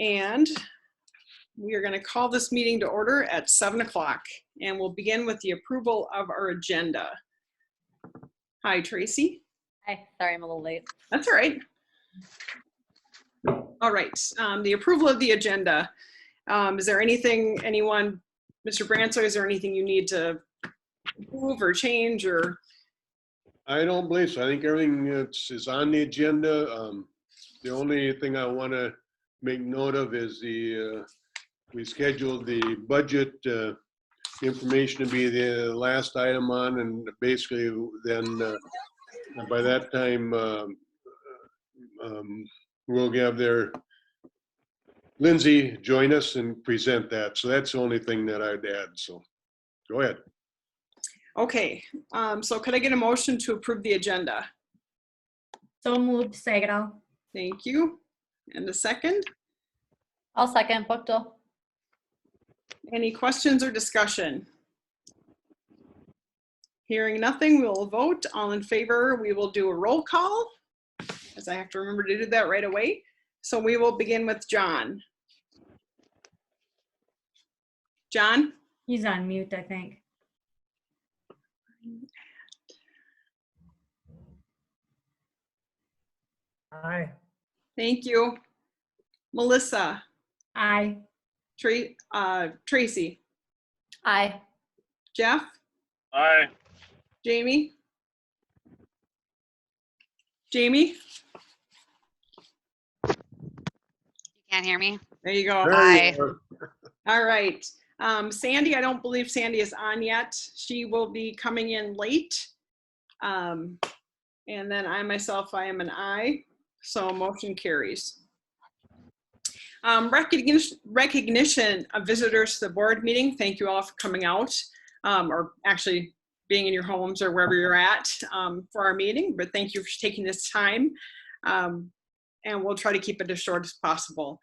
And we are going to call this meeting to order at 7 o'clock, and we'll begin with the approval of our agenda. Hi, Tracy. Hi, sorry I'm a little late. That's all right. All right, the approval of the agenda. Is there anything, Mr. Branso, is there anything you need to move or change or? I don't believe so. I think everything is on the agenda. The only thing I want to make note of is we scheduled the budget information to be the last item on, and basically then by that time we'll have Lindsay join us and present that. So that's the only thing that I'd add. So go ahead. Okay, so could I get a motion to approve the agenda? So moved, Sagal. Thank you. And a second? I'll second, Buchtel. Any questions or discussion? Hearing nothing, we'll vote. All in favor, we will do a roll call, as I have to remember to do that right away. So we will begin with John. John? He's on mute, I think. Aye. Thank you. Melissa? Aye. Tracy? Aye. Jeff? Aye. Jamie? Jamie? You can't hear me? There you go. Aye. All right. Sandy, I don't believe Sandy is on yet. She will be coming in late. And then I myself, I am an aye. So motion carries. Recognition of visitors to the board meeting. Thank you all for coming out, or actually being in your homes or wherever you're at for our meeting. But thank you for taking this time. And we'll try to keep it as short as possible.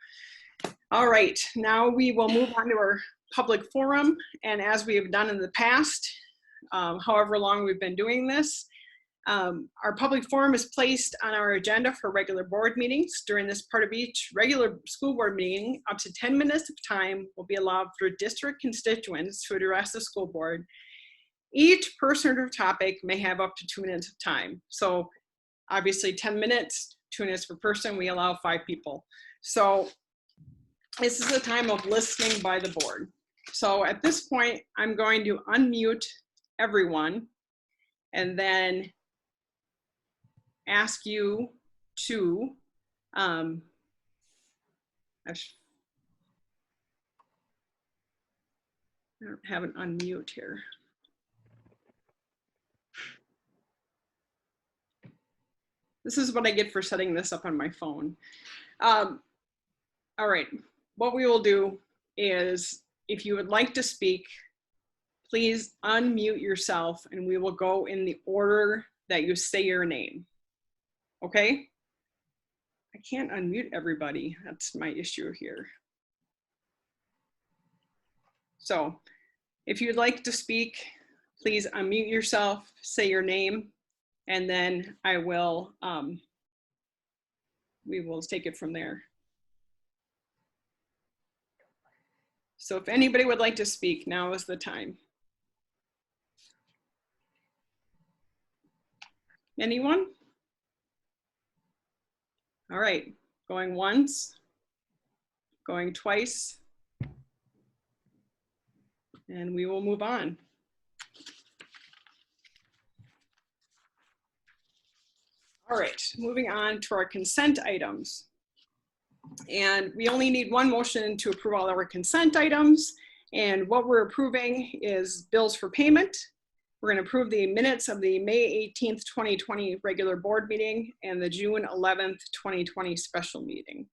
All right, now we will move on to our public forum. And as we have done in the past, however long we've been doing this, our public forum is placed on our agenda for regular board meetings. During this part of each regular school board meeting, up to 10 minutes of time will be allowed for district constituents to address the school board. Each person or topic may have up to 2 minutes of time. So obviously 10 minutes, 2 minutes per person, we allow 5 people. So this is a time of listening by the board. So at this point, I'm going to unmute everyone and then ask you to, I don't have an unmute here. This is what I get for setting this up on my phone. All right, what we will do is, if you would like to speak, please unmute yourself and we will go in the order that you say your name. Okay? I can't unmute everybody. That's my issue here. So if you'd like to speak, please unmute yourself, say your name, and then I will, we will take it from there. So if anybody would like to speak, now is the time. Anyone? All right, going once, going twice, and we will move on. All right, moving on to our consent items. And we only need one motion to approve all our consent items. And what we're approving is bills for payment. We're going to approve the minutes of the May 18th, 2020 regular board meeting and the June 11th, 2020 special meeting.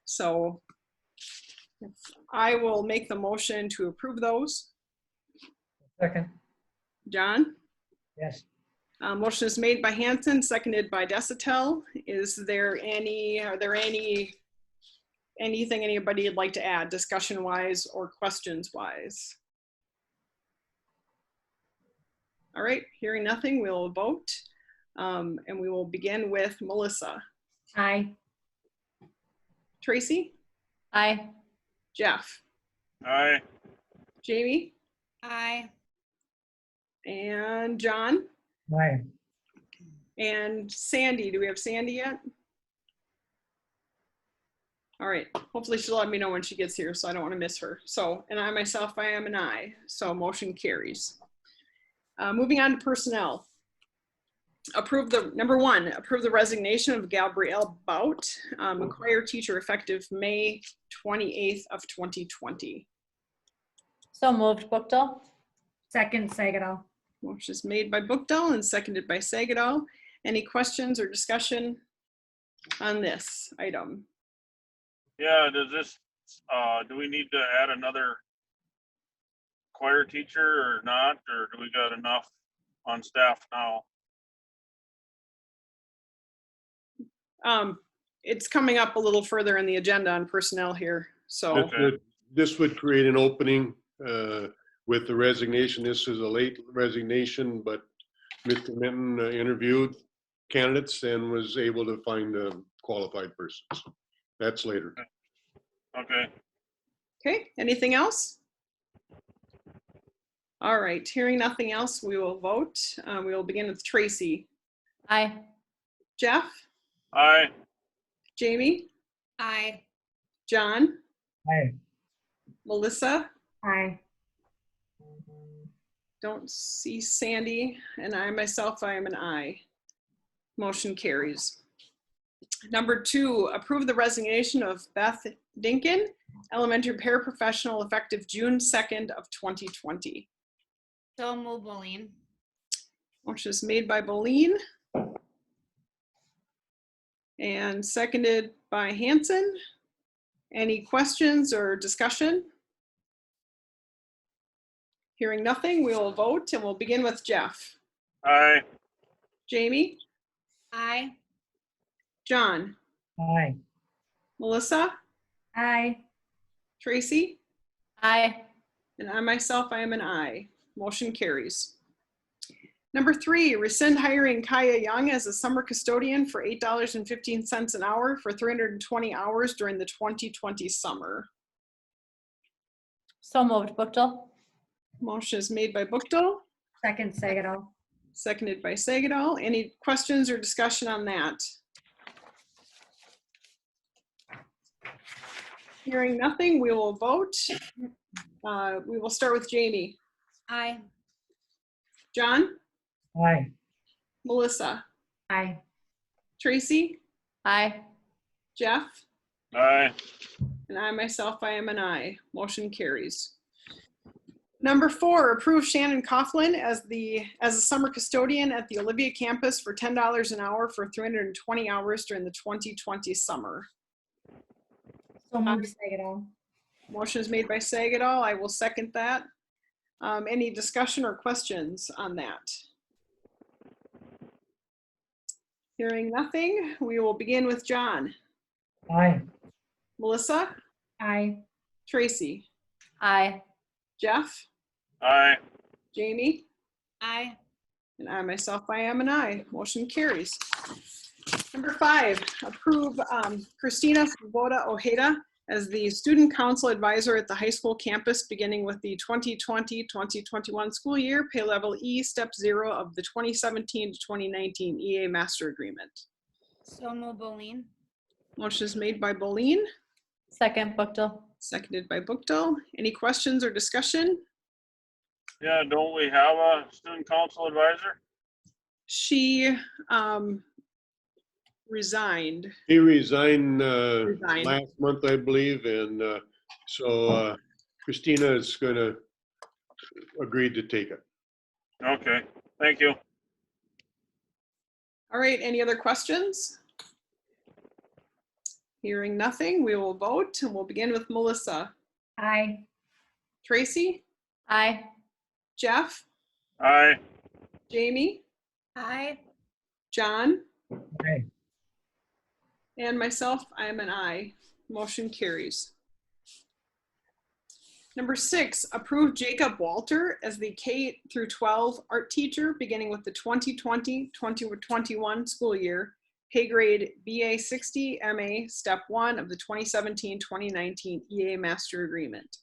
So I will make the motion to approve those. Second. John? Yes. Motion is made by Hanson, seconded by Desitel. Is there anything anybody would like to add, discussion-wise or questions-wise? All right, hearing nothing, we'll vote. And we will begin with Melissa. Aye. Tracy? Aye. Jeff, Aye. Jamie, Aye. and John, Aye. and Sandy. Do we have Sandy yet? All right, hopefully she'll let me know when she gets here, so I don't want to miss her. So, and I myself, I am an aye, so motion carries. Moving on to personnel. Number one, approve the resignation of Gabrielle Bout, choir teacher effective May 28th of 2020. So moved, Bookto. Second, Sagal. Motion is made by Bookdahl and seconded by Sagatol. Any questions or discussion on this item? Yeah, do we need to add another choir teacher or not, or do we got enough on staff now? It's coming up a little further in the agenda on personnel here, so. Okay. This would create an opening with the resignation. This is a late resignation, but Mr. Minton interviewed candidates and was able to find a qualified person. So that's later. Okay. Okay, anything else? All right, hearing nothing else, we will vote. We will begin with Tracy. Aye. Jeff, Aye. Jamie, Aye. John, Aye. Melissa, Aye. don't see Sandy, and I myself, I am an aye. Motion carries. Number two, approve the resignation of Beth Dinkin, elementary paraprofessional effective June 2nd of 2020. So move, Boleen. Motion is made by Boleen and seconded by Hanson. Any questions or discussion? Hearing nothing, we will vote and we'll begin with Jeff. Aye. Jamie, Aye. John, Aye. Melissa, Aye. Tracy, Aye. and I myself, I am an aye. Motion carries. Number three, rescind hiring Kaya Young as a summer custodian for $8.15 an hour for 320 hours during the 2020 summer. So moved, Bookto. Motion is made by Bookdahl, Second, Sagal. seconded by Sagatol. Any questions or discussion on that? Hearing nothing, we will vote. We will start with Jamie. Aye. John, Aye. Melissa, Aye. Tracy, Aye. Jeff, Aye. and I myself, I am an aye. Motion carries. Number four, approve Shannon Coughlin as a summer custodian at the Olivia campus for $10 an hour for 320 hours during the 2020 summer. So moved, Sagal. Motion is made by Sagatol. I will second that. Any discussion or questions on that? Hearing nothing, we will begin with John. Aye. Melissa, Aye. Tracy, Aye. Jeff, Aye. Jamie, Aye. and I myself, I am an aye. Motion carries. Number five, approve Christina Svoboda Ojeda as the student council advisor at the high school campus beginning with the 2020-2021 school year, pay level E, step 0 of the 2017 to 2019 EA master agreement. So move, Boleen. Motion is made by Boleen, Second, Bookto. seconded by Bookdahl. Any questions or discussion? Yeah, don't we have a student council advisor? She resigned. He resigned Resigned. last month, I believe, and so Christina is going to agree to take it. Okay, thank you. All right, any other questions? Hearing nothing, we will vote and we'll begin with Melissa. Aye. Tracy, Aye. Jeff, Aye. Jamie, Aye. John, Aye. and myself, I am an aye. Motion carries. Number six, approve Jacob Walter as the K through 12 art teacher beginning with the 2020-2021 school year, pay grade BA 60 MA Step 1 of the 2017-2019 EA Master Agreement.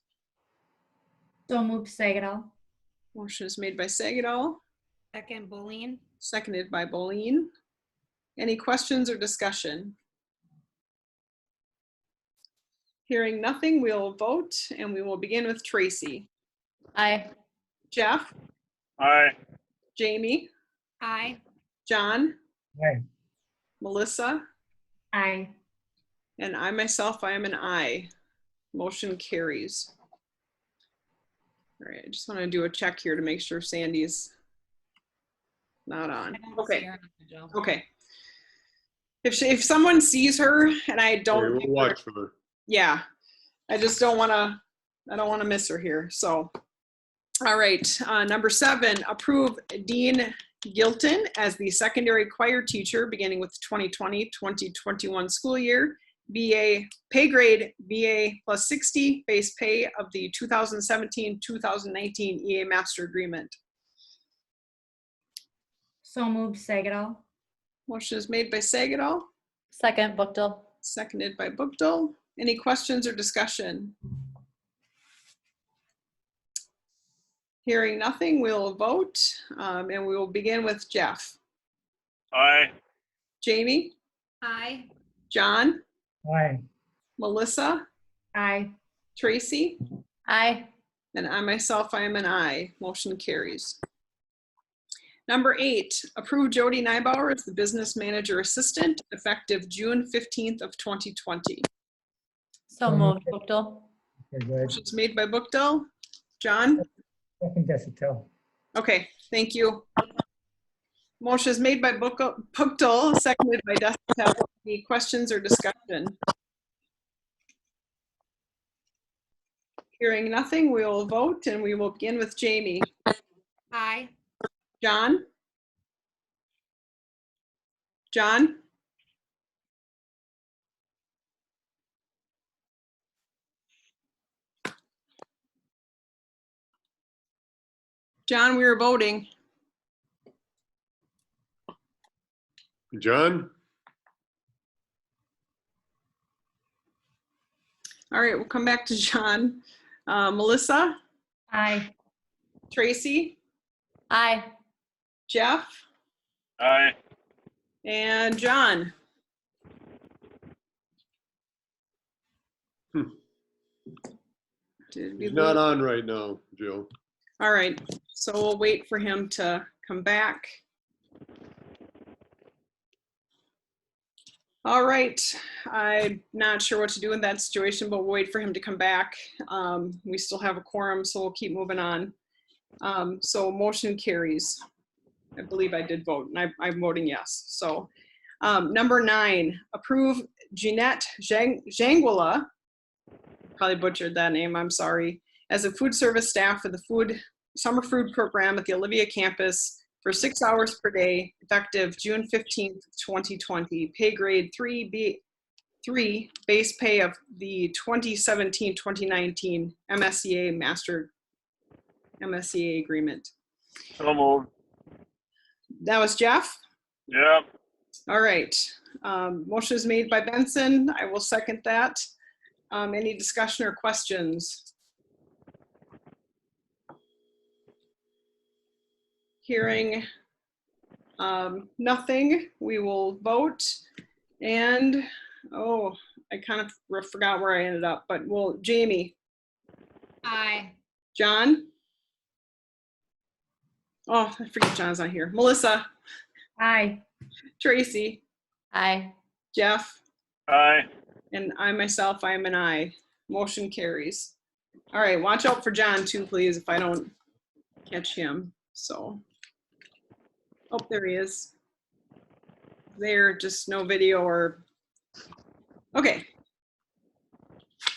So moved, Sagal. Motion is made by Sagal, Second, Boleen. seconded by Boleen. Any questions or discussion? Hearing nothing, we'll vote, and we will begin with Tracy. Aye. Jeff, Aye. Jamie, Aye. John, Aye. Melissa, Aye. and I myself, I am an aye. Motion carries. All right, I just want to do a check here to make sure Sandy's not on. Okay, okay. If someone sees her and I Hey, don't, we'll watch for her. yeah, I just don't want to miss her here. So, all right, number 7, approve Dean Gilton as the secondary choir teacher beginning with 2020-2021 school year. BA pay grade BA plus 60 base pay of the 2017-2019 EA Master Agreement. So moved, Sagal. Motion is made by Sagatol, Second, Bookdill. seconded by Bookdill. Any questions or discussion? Hearing nothing, we'll vote, and we will begin with Jeff. Aye. Jamie, Aye. John, Aye. Melissa, Aye. Tracy, Aye. and I myself, I am an aye. Motion carries. Number 8, approve Jody Neibauer as the business manager assistant effective June 15th of 2020. So moved, Bookdill. Okay, good. Motion's made by Bookdill. John? Second, Jessica. Okay, thank you. Motion is made by Bookdill, seconded by Desitel. Any questions or discussion? Hearing nothing, we will vote, and we will begin with Jamie. Aye. John? John? John, we are voting. John? All right, we'll come back to John. Melissa? Aye. Tracy? Aye. Jeff? Aye. And John? Did we He's not lose- on right now, Jill. All right, so we'll wait for him to come back. All right, I'm not sure what to do in that situation, but we'll wait for him to come back. We still have a quorum, so we'll keep moving on. So motion carries. I believe I did vote, and I'm voting yes. So number 9, approve Jeanette Jangwala, probably butchered that name, I'm sorry, as a food service staff for the summer food program at the Olivia campus for 6 hours per day, effective June 15th, 2020. Pay grade 3 base pay of the 2017-2019 MSEA agreement. So moved. That was Jeff. Yep. All right. Motion is made by Benson. I will second that. Any discussion or questions? Hearing nothing, we will vote. And, oh, I kind of forgot where I ended up, but well, Jamie, Aye. John? Oh, I forget John's not here. Melissa, Aye. Tracy, Aye. Jeff, Aye. and I myself, I am an aye. Motion carries. All right, watch out for John too, please, if I don't catch him. So, oh, there he is. There, just no video or, okay.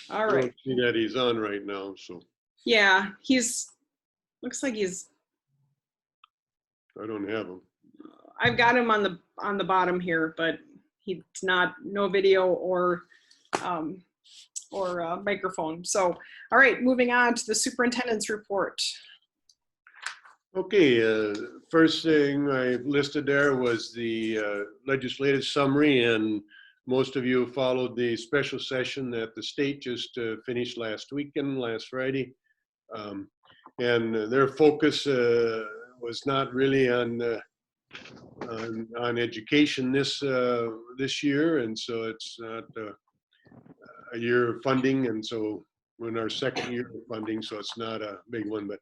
All I right, don't see that he's on right now, so yeah, looks like I don't have him. I've got him on the bottom here, but he's no video or microphone. So, all right, moving on to the superintendent's report. Okay, first thing I listed there was the legislative summary, and most of you followed the special session that the state just finished last weekend, last Friday. And their focus was not really on education this year, and so it's not a year of funding, and so we're in our second year of funding, so it's not a big one, but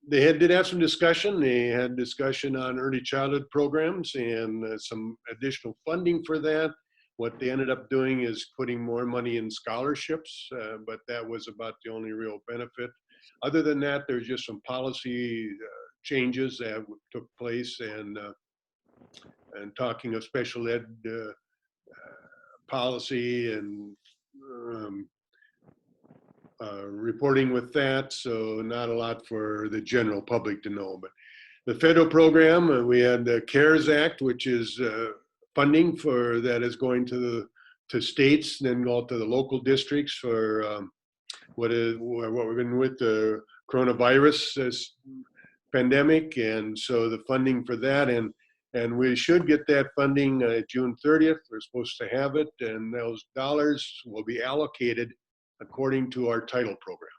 they did have some discussion. They had discussion on early childhood programs and some additional funding for that. What they ended up doing is putting more money in scholarships, but that was about the only real benefit. Other than that, there's just some policy changes that took place, and talking of special ed policy and reporting with that, so not a lot for the general public to know. But the federal program, we had the CARES Act, which is funding for that is going to states, then go to the local districts for what we're going with the coronavirus pandemic, and so the funding for that, and we should get that funding June 30th. We're supposed to have it, and those dollars will be allocated according to our title program.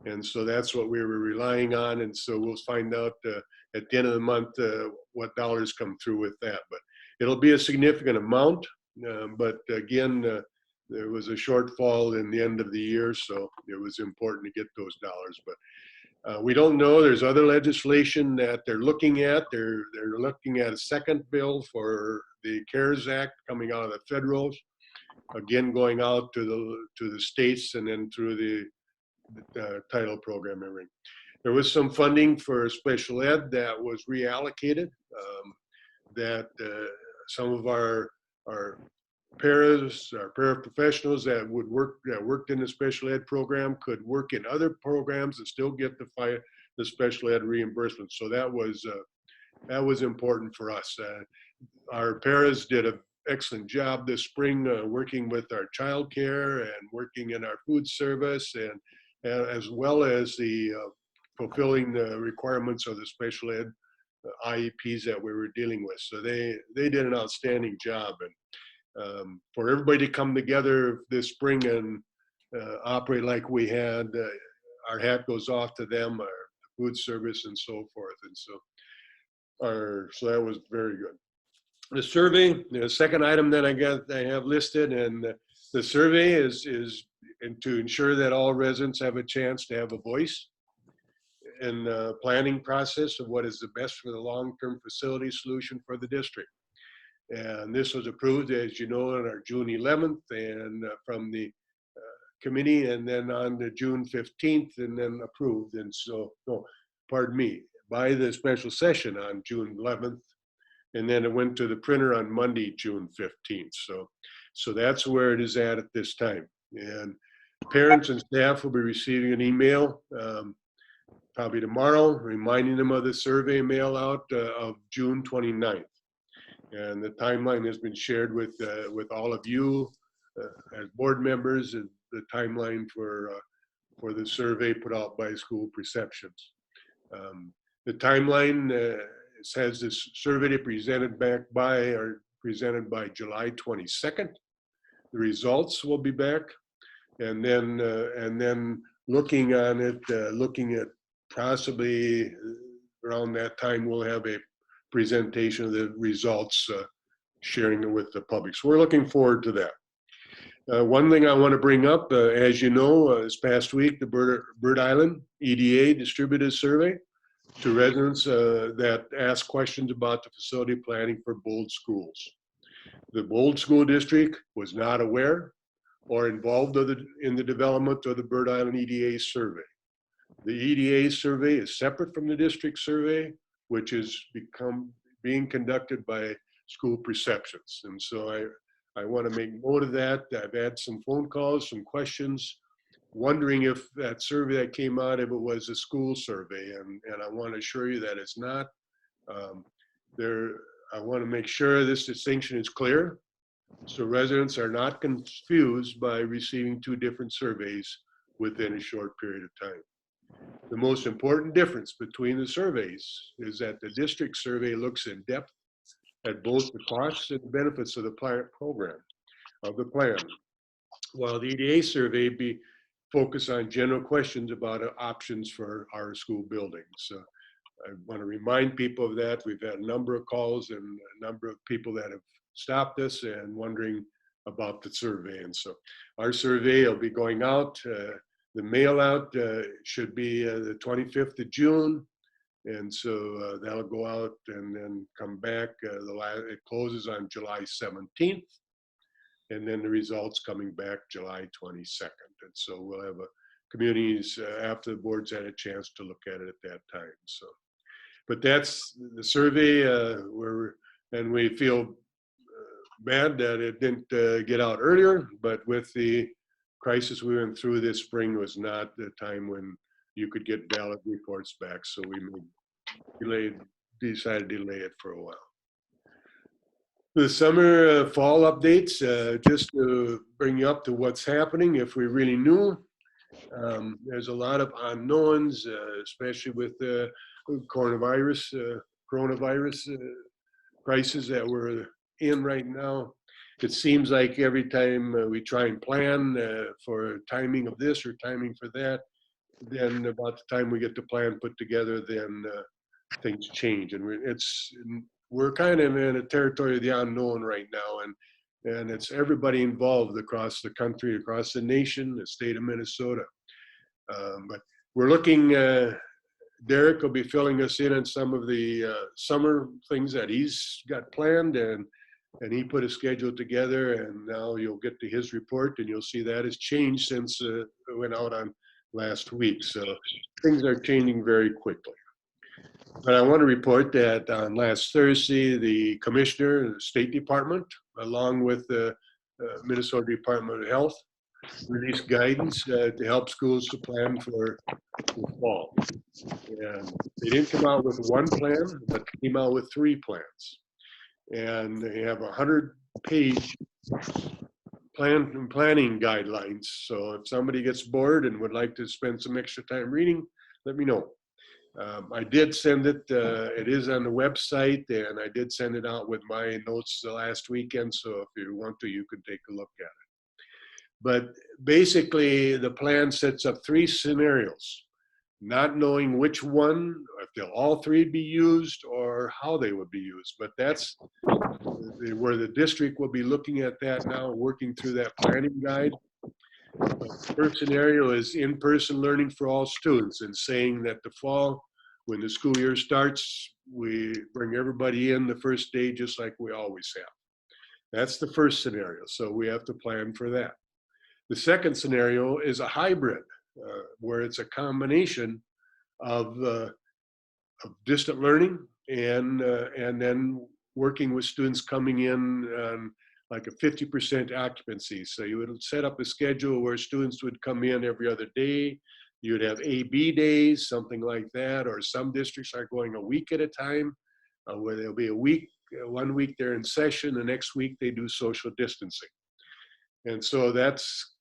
And so that's what we were relying on. And so we'll find out at the end of the month what dollars come through with that. But it'll be a significant amount. But again, there was a shortfall in the end of the year, so it was important to get those dollars. But we don't know. There's other legislation that they're looking at. They're looking at a second bill for the CARES Act coming out of the federals. Again, going out to the states and then through the title program. There was some funding for special ed that was reallocated. That some of our paraprofessionals that worked in the special ed program could work in other programs and still get the special ed reimbursement. So that was important for us. Our paras did an excellent job this spring working with our childcare and working in our food service, and as well as the fulfilling the requirements of the special ed IEPs that we were dealing with. So they did an outstanding job, and for everybody to come together this spring and operate like we had, our hat goes off to them, our food service and so forth. And so that was very good. The survey, the second item that I have listed, and the survey is to ensure that all residents have a chance to have a voice in the planning process of what is the best for the long-term facility solution for the district. And this was approved, as you know, on our June 11th and from the committee, and then on the June 15th, and then approved. And so, no, pardon me, by the special session on June 11th. And then it went to the printer on Monday, June 15th. So that's where it is at this time. And parents and staff will be receiving an email probably tomorrow, reminding them of the survey mail out of June 29th. And the timeline has been shared with all of you as board members, and the timeline for the survey put out by School Perceptions. The timeline has this survey presented by July 22nd. The results will be back, and then looking at possibly around that time we'll have a presentation of the results, sharing it with the public. So we're looking forward to that. One thing I want to bring up, as you know, this past week, the Bird Island EDA Distributors survey to residents that ask questions about the facility planning for Bold schools. The Bold School District was not aware or involved in the development of the Bird Island EDA survey. The EDA survey is separate from the district survey, which is being conducted by School Perceptions. And so I want to make note of that. I've had some phone calls, some questions, wondering if that survey that came out, if it was a school survey, and I want to assure you that it's not. I want to make sure this distinction is clear, so residents are not confused by receiving two different surveys within a short period of time. The most important difference between the surveys is that the district survey looks in depth at both the costs and benefits of the program, of the plan, while the EDA survey focus on general questions about options for our school buildings. So I want to remind people of that. We've had a number of calls and a number of people that have stopped us and wondering about the survey. And so our survey will be going out. The mail out should be the 25th of June. And so that'll go out and then come back. It closes on July 17th. And then the results coming back July 22nd. And so we'll have communities after the board's had a chance to look at it at that time. So, but that's the survey and we feel bad that it didn't get out earlier, but with the crisis we went through this spring was not the time when you could get valid reports back. So we decided to delay it for a while. The summer fall updates, just to bring you up to what's happening if we really knew. There's a lot of unknowns, especially with the coronavirus crisis that we're in right now. It seems like every time we try and plan for timing of this or timing for that, then about the time we get the plan put together, then things change. And we're kind of in a territory of the unknown right now, and it's everybody involved across the country, across the nation, the state of Minnesota. But we're looking, Derek will be filling us in on some of the summer things that he's got planned, and he put a schedule together, and now you'll get to his report, and you'll see that has changed since it went out on last week. So things are changing very quickly. But I want to report that on last Thursday, the commissioner, the State Department, along with the Minnesota Department of Health, released guidance to help schools to plan for the fall. And they didn't come out with one plan, but came out with 3 plans. And they have 100-page planning guidelines. So if somebody gets bored and would like to spend some extra time reading, let me know. I did send it, it is on the website, and I did send it out with my notes the last weekend, so if you want to, you can take a look at it. But basically, the plan sets up 3 scenarios, not knowing which one, if they'll all 3 be used, or how they would be used. But that's where the district will be looking at that now, working through that planning guide. The first scenario is in-person learning for all students, and saying that the fall, when the school year starts, we bring everybody in the first day just like we always have. That's the first scenario, so we have to plan for that. The second scenario is a hybrid, where it's a combination of distant learning and then working with students coming in on like a 50% occupancy. So you would set up a schedule where students would come in every other day. You'd have A/B days, something like that, or some districts are going a week at a time, where there'll be a week, 1 week they're in session, the next week they do social distancing. And so that's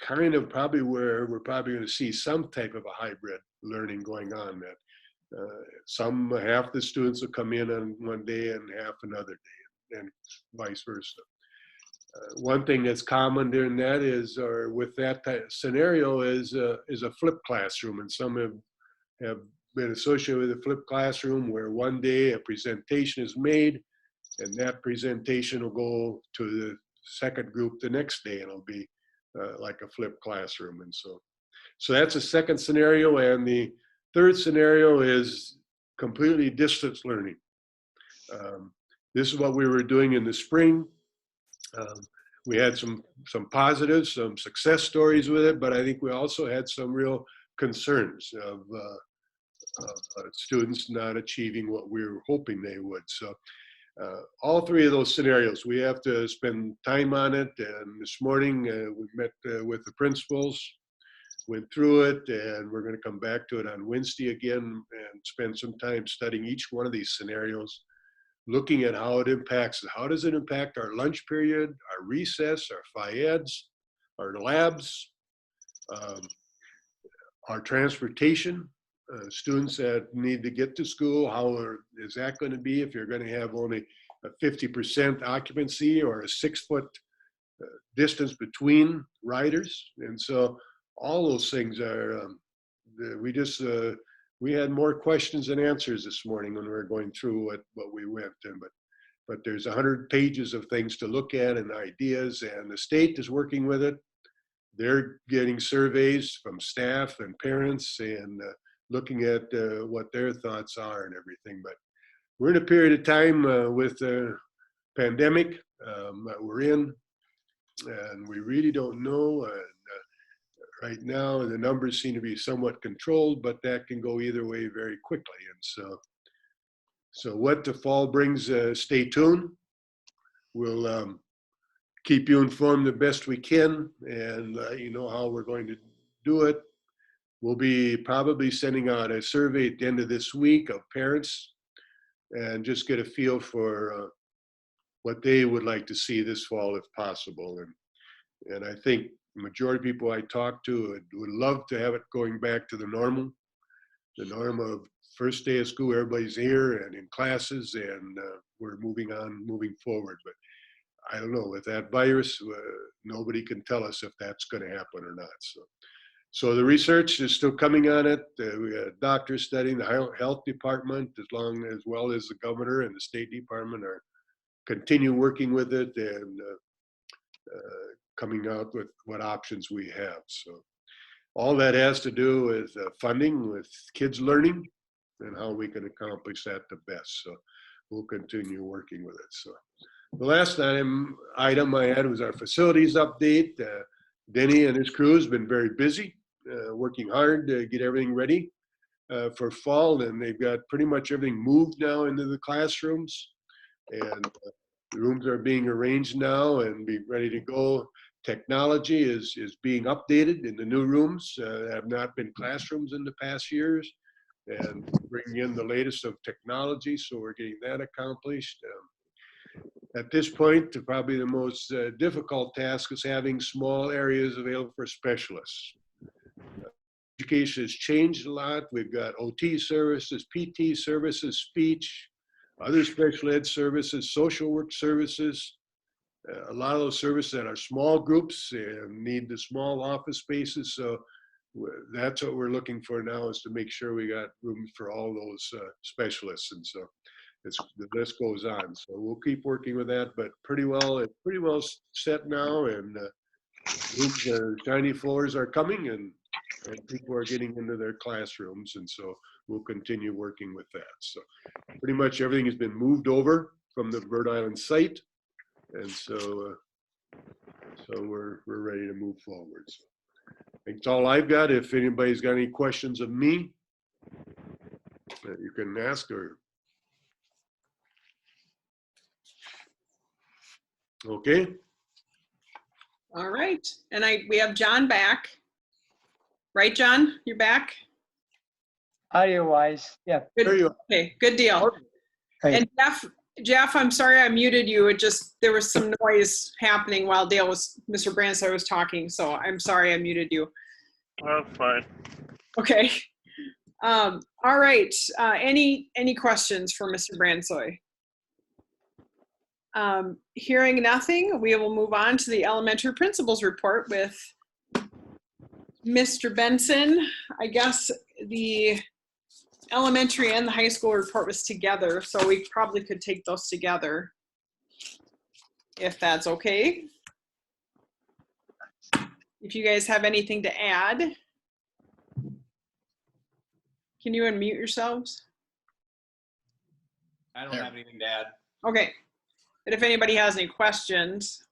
kind of probably where we're probably going to see some type of a hybrid learning going on, that half the students will come in on one day and half another day, and vice versa. One thing that's common during that is, or with that type of scenario, is a flipped classroom, and some have been associated with a flipped classroom where one day a presentation is made, and that presentation will go to the second group the next day, and it'll be like a flipped classroom. And so that's a second scenario. And the third scenario is completely distance learning. This is what we were doing in the spring. We had some positives, some success stories with it, but I think we also had some real concerns of students not achieving what we were hoping they would. So all 3 of those scenarios, we have to spend time on it. And this morning we met with the principals, went through it, and we're going to come back to it on Wednesday again and spend some time studying each one of these scenarios, looking at how it impacts. How does it impact our lunch period, our recess, our FIEDs, our labs, our transportation, students that need to get to school, is that going to be if you're going to have only a 50% occupancy or a 6-foot distance between riders? And so all those things are, we had more questions than answers this morning when we were going through what we went in, but there's 100 pages of things to look at and ideas, and the state is working with it. They're getting surveys from staff and parents and looking at what their thoughts are and everything. But we're in a period of time with the pandemic that we're in, and we really don't know. Right now, the numbers seem to be somewhat controlled, but that can go either way very quickly. And so what the fall brings, stay tuned. We'll keep you informed the best we can and let you know how we're going to do it. We'll be probably sending out a survey at the end of this week of parents and just get a feel for what they would like to see this fall if possible. And I think the majority of people I talk to would love to have it going back to the norm of first day of school, everybody's here and in classes, and we're moving forward. But I don't know, with that virus, nobody can tell us if that's going to happen or not. So the research is still coming on it. We got doctors studying, the health department, as well as the governor and the State Department are continue working with it and coming out with what options we have. So all that has to do with funding, with kids learning, and how we can accomplish that the best. So we'll continue working with it. So the last item I had was our facilities update. Denny and his crew has been very busy, working hard to get everything ready for fall, and they've got pretty much everything moved now into the classrooms, and the rooms are being arranged now and be ready to go. Technology is being updated in the new rooms that have not been classrooms in the past years, and bringing in the latest of technology, so we're getting that accomplished. At this point, probably the most difficult task is having small areas available for specialists. Education has changed a lot. We've got OT services, PT services, speech, other special ed services, social work services. A lot of those services that are small groups and need the small office spaces. So that's what we're looking for now, is to make sure we got room for all those specialists. And so the list goes on. So we'll keep working with that, but it's pretty well set now, and shiny floors are coming, and people are getting into their classrooms, and so we'll continue working with that. So pretty much everything has been moved over from the Bird Island site, and so we're ready to move forward. So I think that's all I've got. If anybody's got any questions of me, you can ask her. Okay. All right. And we have John back. Right, John? You're back? Audio-wise, yeah. Good. There you are. Okay, good deal. Hey. And Jeff, I'm sorry I muted you. There was some noise happening while Mr. Bransoy was talking, so I'm sorry I muted you. That's fine. Okay. All right. Any questions for Mr. Bransoy? Hearing nothing, we will move on to the elementary principals report with Mr. Benson. I guess the elementary and the high school report was together, so we probably could take those together, if that's okay. If you guys have anything to add, can you unmute yourselves? I don't have anything to add. Okay, but if anybody has any questions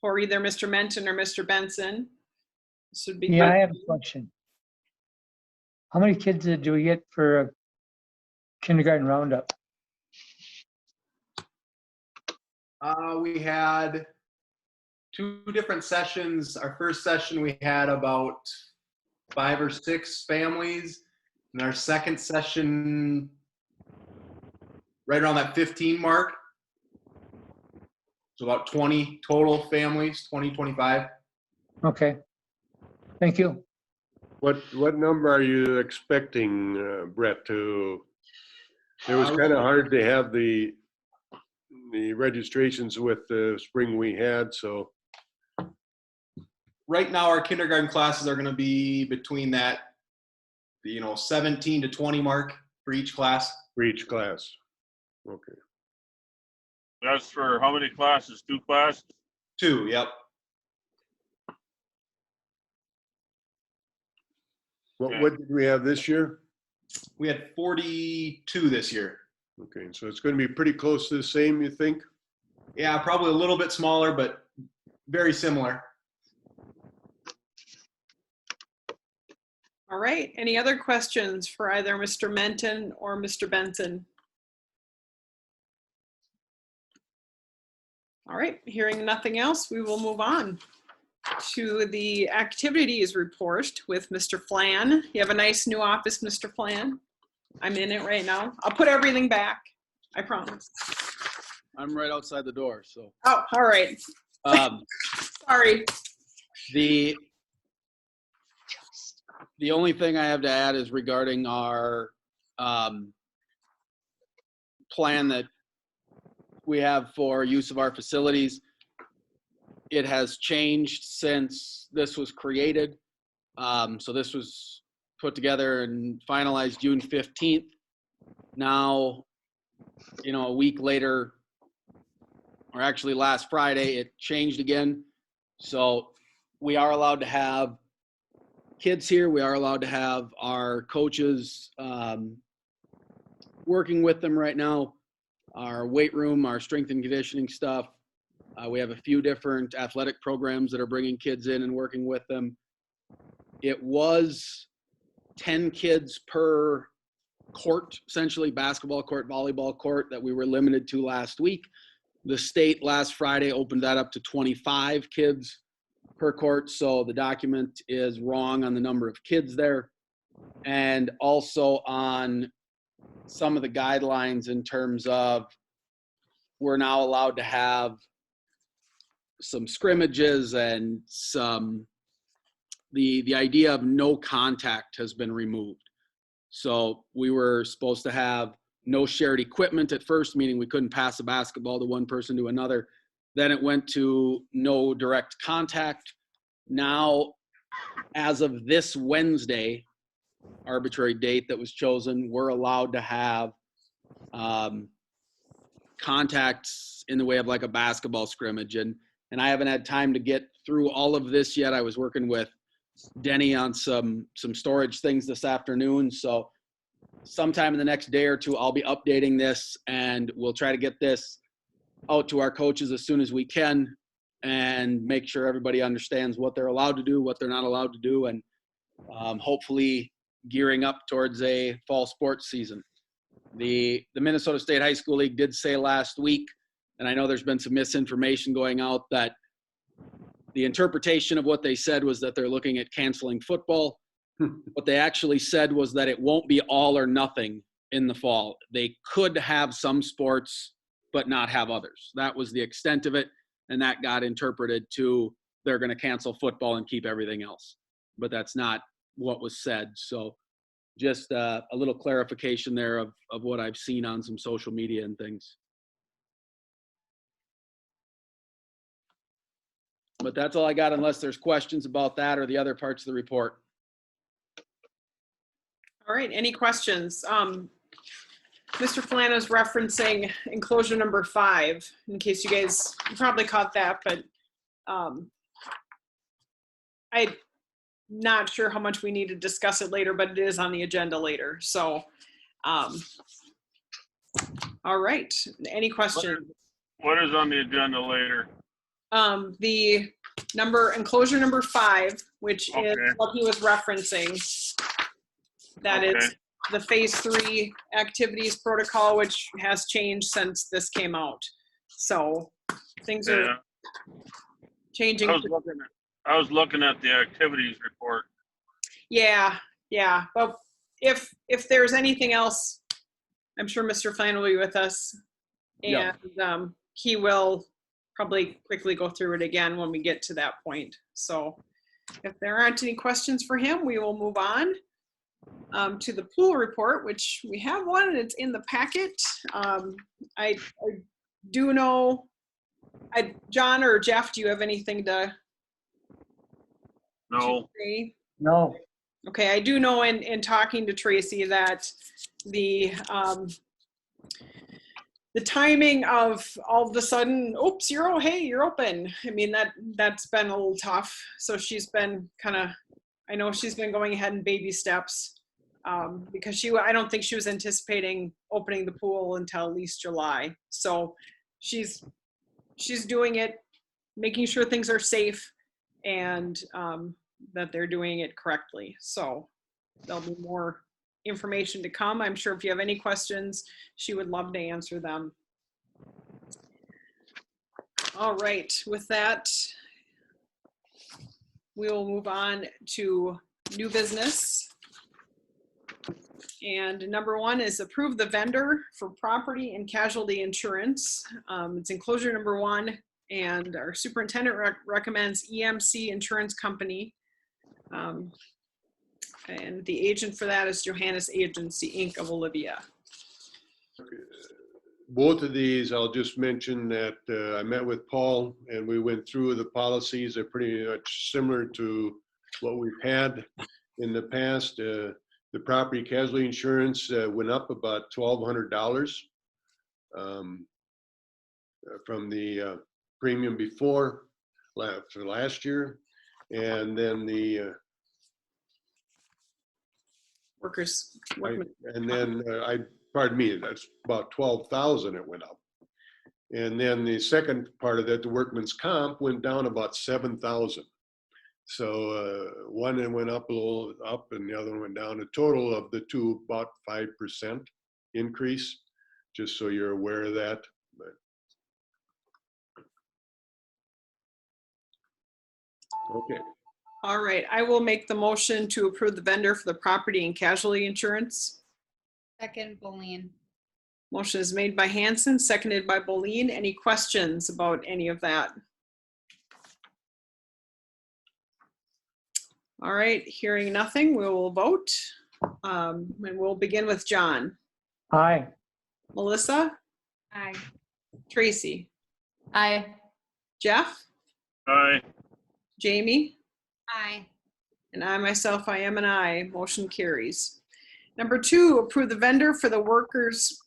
for either Mr. Menton or Mr. Benson, this would be Yeah, I good. have a question. How many kids do we get for a kindergarten roundup? We had 2 different sessions. Our first session, we had about 5 or 6 families. And our second session, right around that 15 mark. So about 20 total families, 20, 25. Okay, thank you. What number are you expecting, Brett, to? It was kind of hard to have the registrations with the spring we had, so. Right now, our kindergarten classes are going to be between that, 17 to 20 mark for each class. For each class. Okay. That's for how many classes? 2 classes? 2, yep. What did we have this year? We had 42 this year. Okay, so it's going to be pretty close to the same, you think? Yeah, probably a little bit smaller, but very similar. All right, any other questions for either Mr. Menton or Mr. Benson? All right, hearing nothing else, we will move on to the activities report with Mr. Flan. You have a nice new office, Mr. Flan. I'm in it right now. I'll put everything back, I promise. I'm right outside the door, so. Oh, all right, sorry. The only thing I have to add is regarding our plan that we have for use of our facilities. It has changed since this was created. So this was put together and finalized June 15th. Now, a week later, or actually last Friday, it changed again. So we are allowed to have kids here. We are allowed to have our coaches working with them right now. Our weight room, our strength and conditioning stuff. We have a few different athletic programs that are bringing kids in and working with them. It was 10 kids per court, essentially basketball court, volleyball court, that we were limited to last week. The state last Friday opened that up to 25 kids per court. So the document is wrong on the number of kids there, and also on some of the guidelines in terms of we're now allowed to have some scrimmages, and the idea of no contact has been removed. So we were supposed to have no shared equipment at first, meaning we couldn't pass a basketball to one person to another. Then it went to no direct contact. Now, as of this Wednesday, arbitrary date that was chosen, we're allowed to have contacts in the way of like a basketball scrimmage. And I haven't had time to get through all of this yet. I was working with Denny on some storage things this afternoon. So sometime in the next day or two, I'll be updating this, and we'll try to get this out to our coaches as soon as we can and make sure everybody understands what they're allowed to do, what they're not allowed to do, and hopefully gearing up towards a fall sports season. The Minnesota State High School League did say last week, and I know there's been some misinformation going out, that the interpretation of what they said was that they're looking at canceling football. What they actually said was that it won't be all or nothing in the fall. They could have some sports, but not have others. That was the extent of it, and that got interpreted to they're going to cancel football and keep everything else. But that's not what was said. So just a little clarification there of what I've seen on some social media and things. But that's all I got, unless there's questions about that or the other parts of the report. All right, any questions? Mr. Flan is referencing enclosure number 5, in case you guys probably caught that, but I'm not sure how much we need to discuss it later, but it is on the agenda later. So, all right, any questions? What is on the agenda later? The enclosure number 5, which is Okay. what he was referencing. That is Okay. the phase 3 activities protocol, which has changed since this came out. So things are Yeah, changing. I was looking at the activities report. Yeah. But if there's anything else, I'm sure Mr. Flan will be with us, and Yeah. he will probably quickly go through it again when we get to that point. So If there aren't any questions for him, we will move on to the pool report, which we have one and it's in the packet. I do know, John or Jeff, do you have anything to No, say? No, Okay, I do know in talking to Tracy that the timing of all of a sudden, oops, hey, you're open. I mean, that's been a little tough. So she's been I know she's been going ahead in baby steps because I don't think she was anticipating opening the pool until at least July. So she's doing it, making sure things are safe and that they're doing it correctly. So there'll be more information to come. I'm sure if you have any questions, she would love to answer them. All right, with that, we will move on to new business. And number one is approve the vendor for property and casualty insurance. It's enclosure number 1, and our superintendent recommends EMC Insurance Company. And the agent for that is Johannes Agency, Inc. of Olivia. Both of these, I'll just mention that I met with Paul and we went through the policies. They're pretty much similar to what we've had in the past. The property casualty insurance went up about $1,200 from the premium before for last year. And then the pardon me, that's about 12,000 it went up. And then the second part of that, the workman's comp, went down about 7,000. So one went up a little up and the other one went down. A total of the two, about 5% increase, just so you're aware of that. But okay. All right, I will make the motion to approve the vendor for the property and casualty insurance. Second, Boleen. Motion is made by Hanson, seconded by Boleen. Any questions about any of that? All right, hearing nothing, we will vote. And we'll begin with John. aye. Melissa, Aye. Tracy, Aye. Jeff, aye, Jamie, Aye. and I myself, I am an aye. Motion carries. Number 2, approve the vendor for the workers'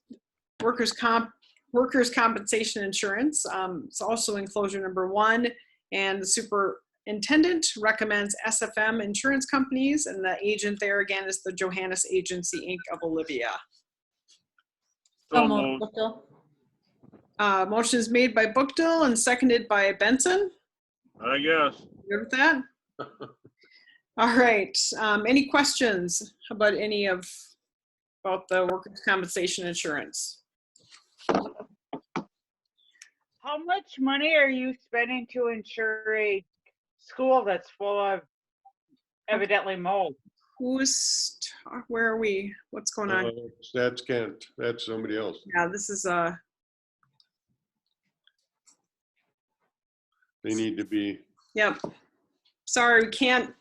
compensation insurance. It's also enclosure number 1, and the superintendent recommends SFM insurance companies, and the agent there again is the Johannes Agency, Inc. of Olivia. So moved, Bookdill. Motion is made by Bookdill and seconded by Benson. I guess. Good with that? All right. Any questions about about the workers' compensation insurance? How much money are you spending to insure a school that's full of evidently mold? Where are we? What's going on? That's Kent. That's somebody else. Yeah, this is They need to be. yep. Sorry, we can't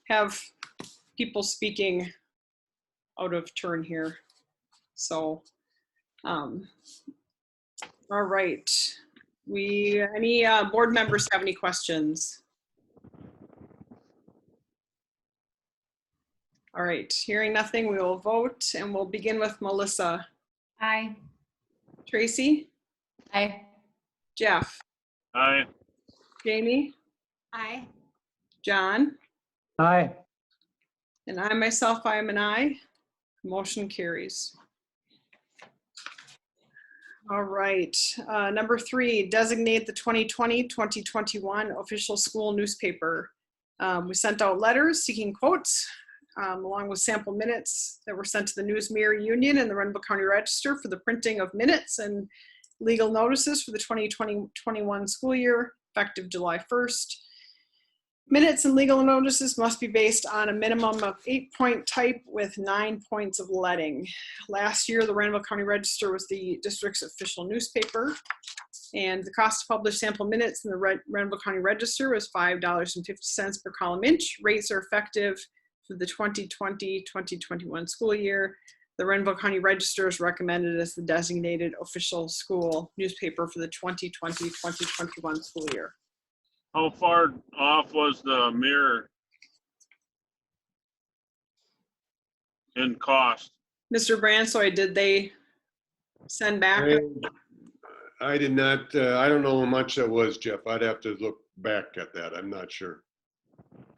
have people speaking out of turn here. So, all right. Any board members have any questions? All right, hearing nothing, we will vote and we'll begin with Melissa. Aye. Tracy, Aye. Jeff, Aye, Jamie, Aye. John, Aye. and I myself, I am an aye. Motion carries. All right, number 3, designate the 2020-2021 official school newspaper. We sent out letters seeking quotes along with sample minutes that were sent to the News Mirror Union and the Renville County Register for the printing of minutes and legal notices for the 2020-21 school year, effective July 1st. Minutes and legal notices must be based on a minimum of 8-point type with 9 points of leading. Last year, the Renville County Register was the district's official newspaper. And the cost to publish sample minutes in the Renville County Register was $5.50 per column inch. Rates are effective for the 2020-2021 school year. The Renville County Register is recommended as the designated official school newspaper for the 2020-2021 school year. How far off was the mirror in cost? Mr. Bransoy, did they send back? I did not, I don't know how much that was, Jeff. I'd have to look back at that. I'm not sure.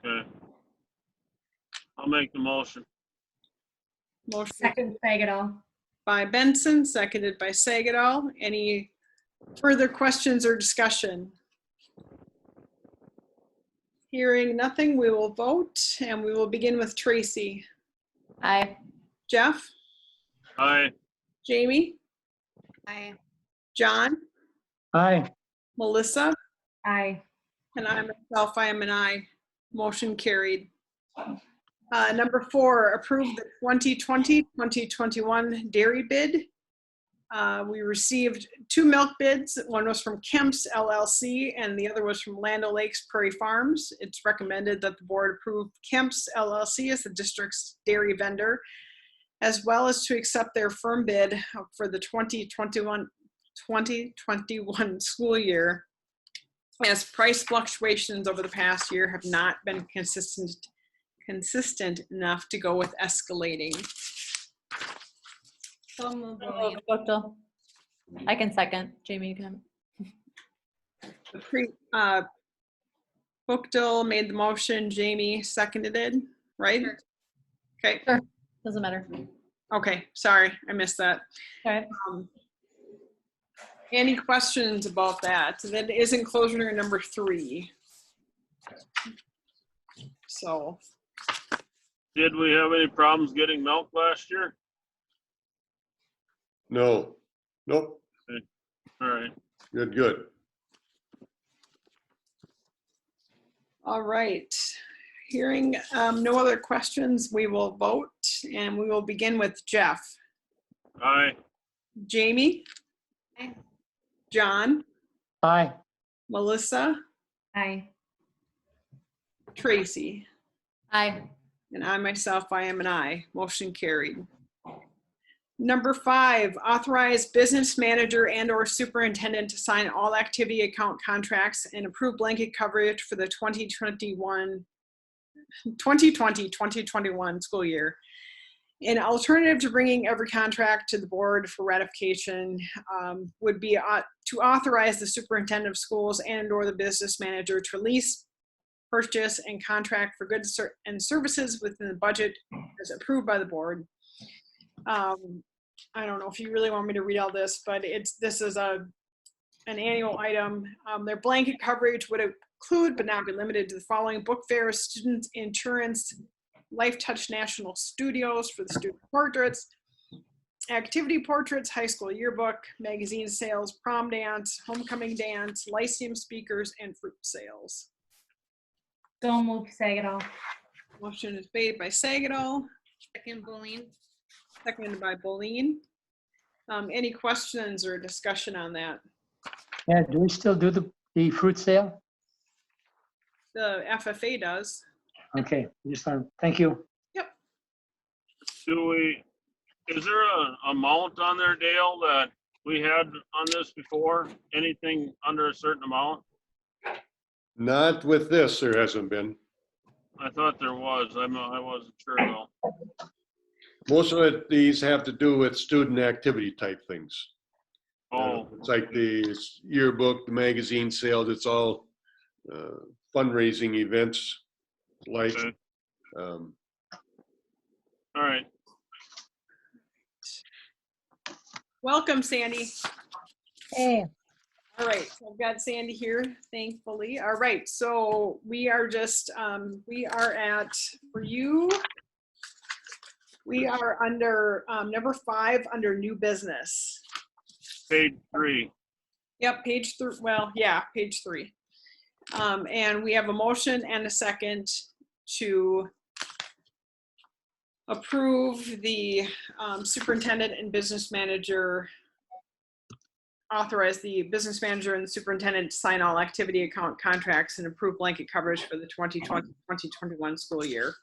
Okay. I'll make the motion. Motion Second, Sagal. by Benson, seconded by Sagatol. Any further questions or discussion? Hearing nothing, we will vote, and we will begin with Tracy. Aye. Jeff? Aye. Jamie? Aye. John? Aye. Melissa? Aye. And I myself, I am an aye. Motion carried. Number 4, approve the 2020-2021 dairy bid. We received 2 milk bids. One was from Kemp's LLC and the other was from Land O'Lakes Prairie Farms. It's recommended that the board approve Kemp's LLC as the district's dairy vendor, as well as to accept their firm bid for the 2021 school year, as price fluctuations over the past year have not been consistent enough to go with escalating. So moved, So Boleen. moved, Buchtel. I can second. Jamie, you can. Bookdill made the motion, Jamie seconded it, right? Sure. Okay, Doesn't matter. okay, sorry, I missed that. All right. Any questions about that? That is enclosure number 3. So, Did we have any problems getting milk last year? No, nope, All right. good, good. all right. Hearing no other questions, we will vote, and we will begin with Jeff. Aye. Jamie? Aye. John? Aye. Melissa? Aye. Tracy? Aye. And I myself, I am an aye. Motion carried. Number 5, authorize business manager and/or superintendent to sign all activity account contracts and approve blanket coverage for the 2020-2021 school year. An alternative to bringing every contract to the board for ratification would be to authorize the superintendent of schools and/or the business manager to release, purchase, and contract for goods and services within the budget as approved by the board. I don't know if you really want me to read all this, but this is an annual item. Their blanket coverage would include, but not be limited to, the following: book fairs, student insurance, Life Touch National Studios for the student portraits, activity portraits, high school yearbook, magazine sales, prom dance, homecoming dance, lyceum speakers, and fruit sales. So moved, Sagal. Motion is made by Sagatol, Second, Boleen. seconded by Boleen. Any questions or discussion on that? Yeah, do we still do the fruit sale? The FFA does. Okay, just thank you. Is there a amount on there, Dale, that we had on this before? Anything under a certain amount? Not with this, there hasn't been. I thought there was. I wasn't sure though. Most of it, these have to do with student activity type things. Oh, It's like the yearbook, the magazine sales, it's all fundraising events like. okay. um, All right. Welcome, Sandy. Hey. All right, so I've got Sandy here, thankfully. All right, so we are just, we are at, for you, we are under number 5 under new business. Page 3. Yep, page 3, well, yeah, page 3. And we have a motion and a second to approve the superintendent and business manager authorize the business manager and the superintendent to sign all activity account contracts and approve blanket coverage for the 2020-2021 school year.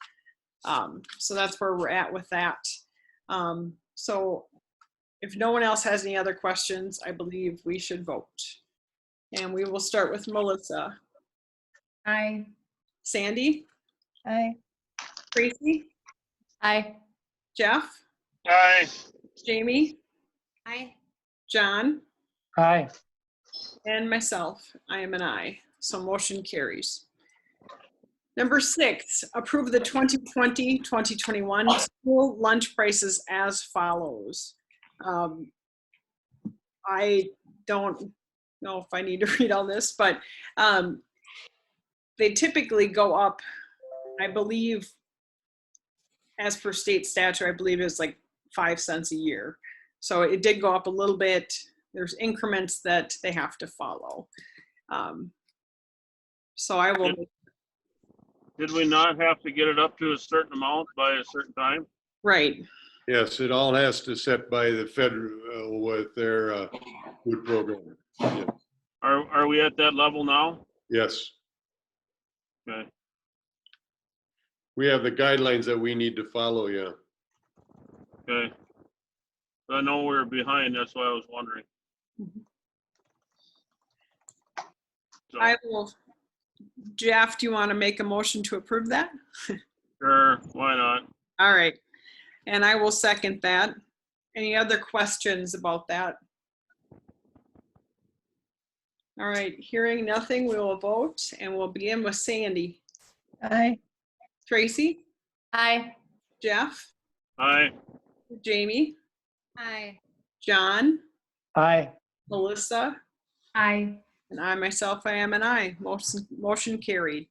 So that's where we're at with that. So if no one else has any other questions, I believe we should vote. And we will start with Melissa. Aye. Sandy? Aye. Tracy? Aye. Jeff? Aye. Jamie? Aye. John? Aye. And myself, I am an aye. So motion carries. Number 6, approve the 2020-2021 school lunch prices as follows. I don't know if I need to read all this, but they typically go up, I believe, as per state statute, I believe it's like 5 cents a year. So it did go up a little bit. There's increments that they have to follow. So I will. Did we not have to get it up to a certain amount by a certain time? Right. Yes, it all has to set by the federal with their food program. Yes. Are we at that level now? Yes, Okay. we have the guidelines that we need to follow, yeah. Okay. I know we were behind, that's why I was wondering. So, I will. Jeff, do you want to make a motion to approve that? sure, why not? All right. And I will second that. Any other questions about that? All right, hearing nothing, we will vote, and we'll begin with Sandy. Aye. Tracy? Aye. Jeff? Aye. Jamie? Aye. John? Aye. Melissa? Aye. And I myself, I am an aye. Motion carried.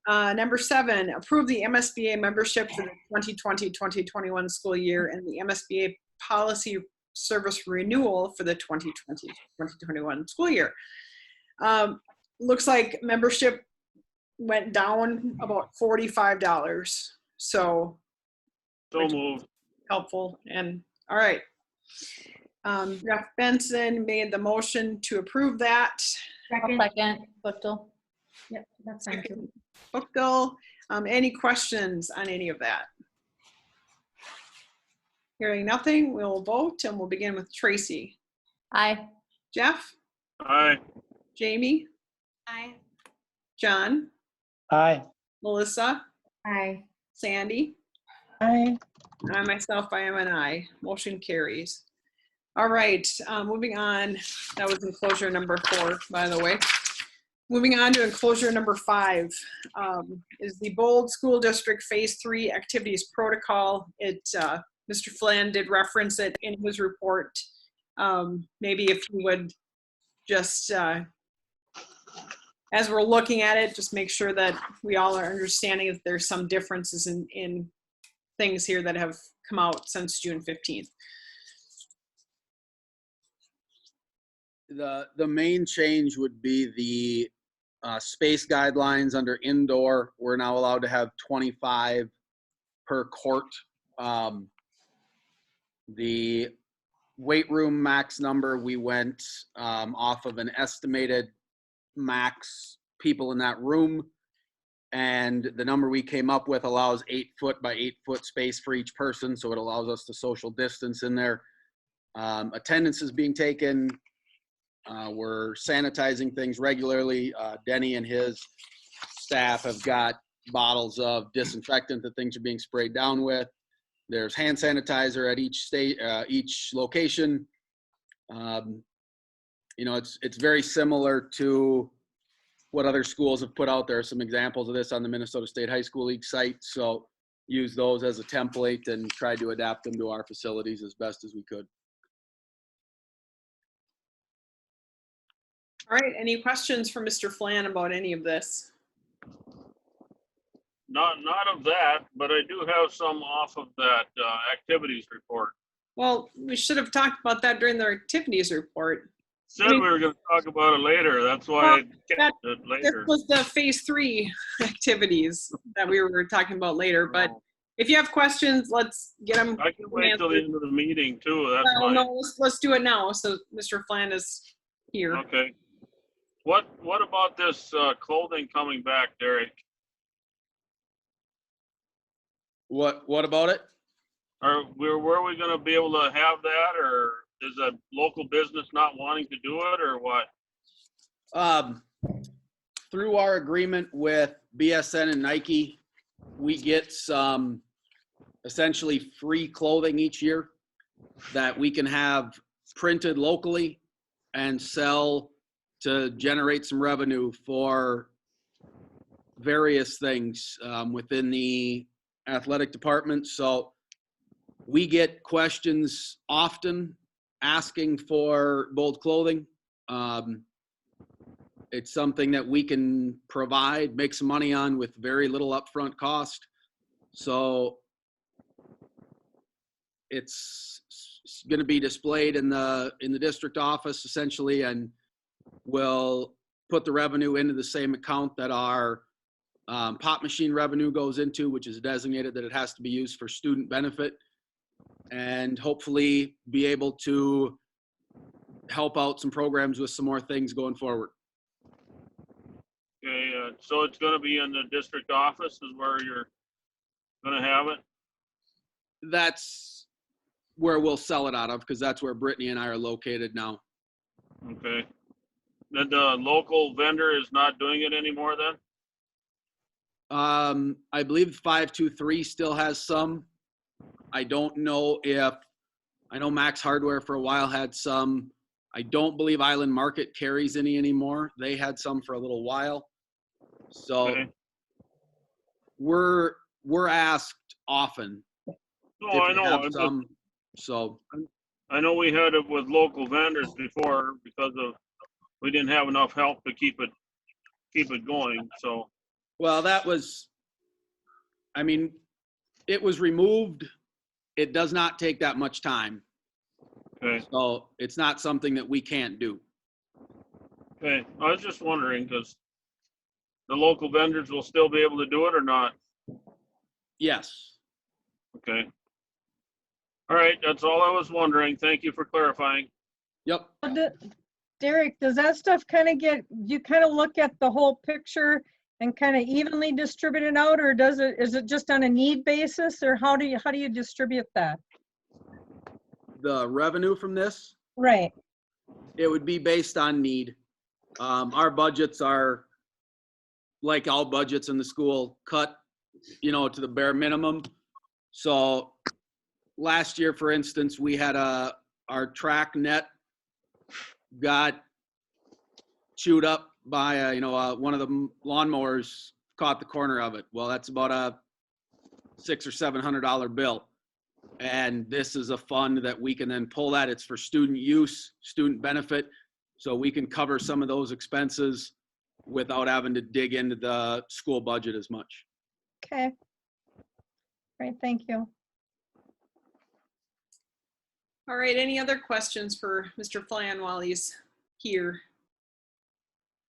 Number 7, approve the MSBA membership for the 2020-2021 school year and the MSBA policy service renewal for the 2020-2021 school year. Looks like membership went down about $45. So Moved. helpful. And all right. Jeff Benson made the motion to approve that. Second, Buchtel. Yep, that's fine too. Buchtel, any questions on any of that? Hearing nothing, we'll vote and we'll begin with Tracy. Aye. Jeff? Aye. Jamie? Aye. John? Aye. Melissa? Aye. Sandy? Aye. And I myself, I am an aye. Motion carries. All right, moving on. That was enclosure number 4, by the way. Moving on to enclosure number 5 is the Bold School District Phase 3 Activities Protocol. Mr. Flynn did reference it in his report. Maybe if you would just, as we're looking at it, just make sure that we all are understanding that there's some differences in things here that have come out since June 15th. The main change would be the space guidelines under indoor. We're now allowed to have 25 per court. The weight room max number, we went off of an estimated max people in that room. And the number we came up with allows 8 foot by 8 foot space for each person. So it allows us to social distance in there. Attendance is being taken. We're sanitizing things regularly. Denny and his staff have got bottles of disinfectant that things are being sprayed down with. There's hand sanitizer at each location. It's very similar to what other schools have put out there. Some examples of this on the Minnesota State High School League site. So use those as a template and try to adapt them to our facilities as best as we could. All right, any questions for Mr. Flan about any of this? Not of that, but I do have some off of that activities report. Well, we should have talked about that during the activities report. Said we were going to talk about it later. That's why I kept it This later. was the phase 3 activities that we were talking about later, but if you have questions, let's get them. I can wait till the end of the meeting too, that's Well, fine. no, let's do it now. So Mr. Flan is here. Okay. What about this clothing coming back, Derek? What about it? Were we gonna be able to have that, or is a local business not wanting to do it, or what? Through our agreement with BSN and Nike, we get some essentially free clothing each year that we can have printed locally and sell to generate some revenue for various things within the athletic department. So we get questions often asking for bold clothing. It's something that we can provide, make some money on with very little upfront cost. So it's going to be displayed in the district office essentially, and we'll put the revenue into the same account that our pop machine revenue goes into, which is designated that it has to be used for student benefit, and hopefully be able to help out some programs with some more things going forward. Okay, so it's gonna be in the district office is where you're gonna have it? That's where we'll sell it out of, because that's where Brittany and I are located now. Okay. Then the local vendor is not doing it anymore then? I believe 523 still has some. I don't know if, I know Max Hardware for a while had some. I don't believe Island Market carries any anymore. They had some for a little while. So Okay. we're asked often No, if I we know. have I'm just- some. So I know we had it with local vendors before because of, we didn't have enough help to keep it going, so. well, that was, I mean, it was removed. It does not take that much time. Okay, So it's not something that we can't do. okay. I was just wondering, because the local vendors will still be able to do it or not? Yes. Okay. All right, that's all I was wondering. Thank you for clarifying. Yep. Derek, does that stuff kind of you kind of look at the whole picture and kind of evenly distribute it out, or is it just on a need basis, or how do you distribute that? The revenue from this, Right. it would be based on need. Our budgets are, like all budgets in the school, cut, to the bare minimum. So last year, for instance, we had our track net got chewed up by one of the lawnmowers caught the corner of it. Well, that's about a $600 or $700 bill. And this is a fund that we can then pull that. It's for student use, student benefit. So we can cover some of those expenses without having to dig into the school budget as much. Okay. Great, thank you. All right, any other questions for Mr. Flan while he's here?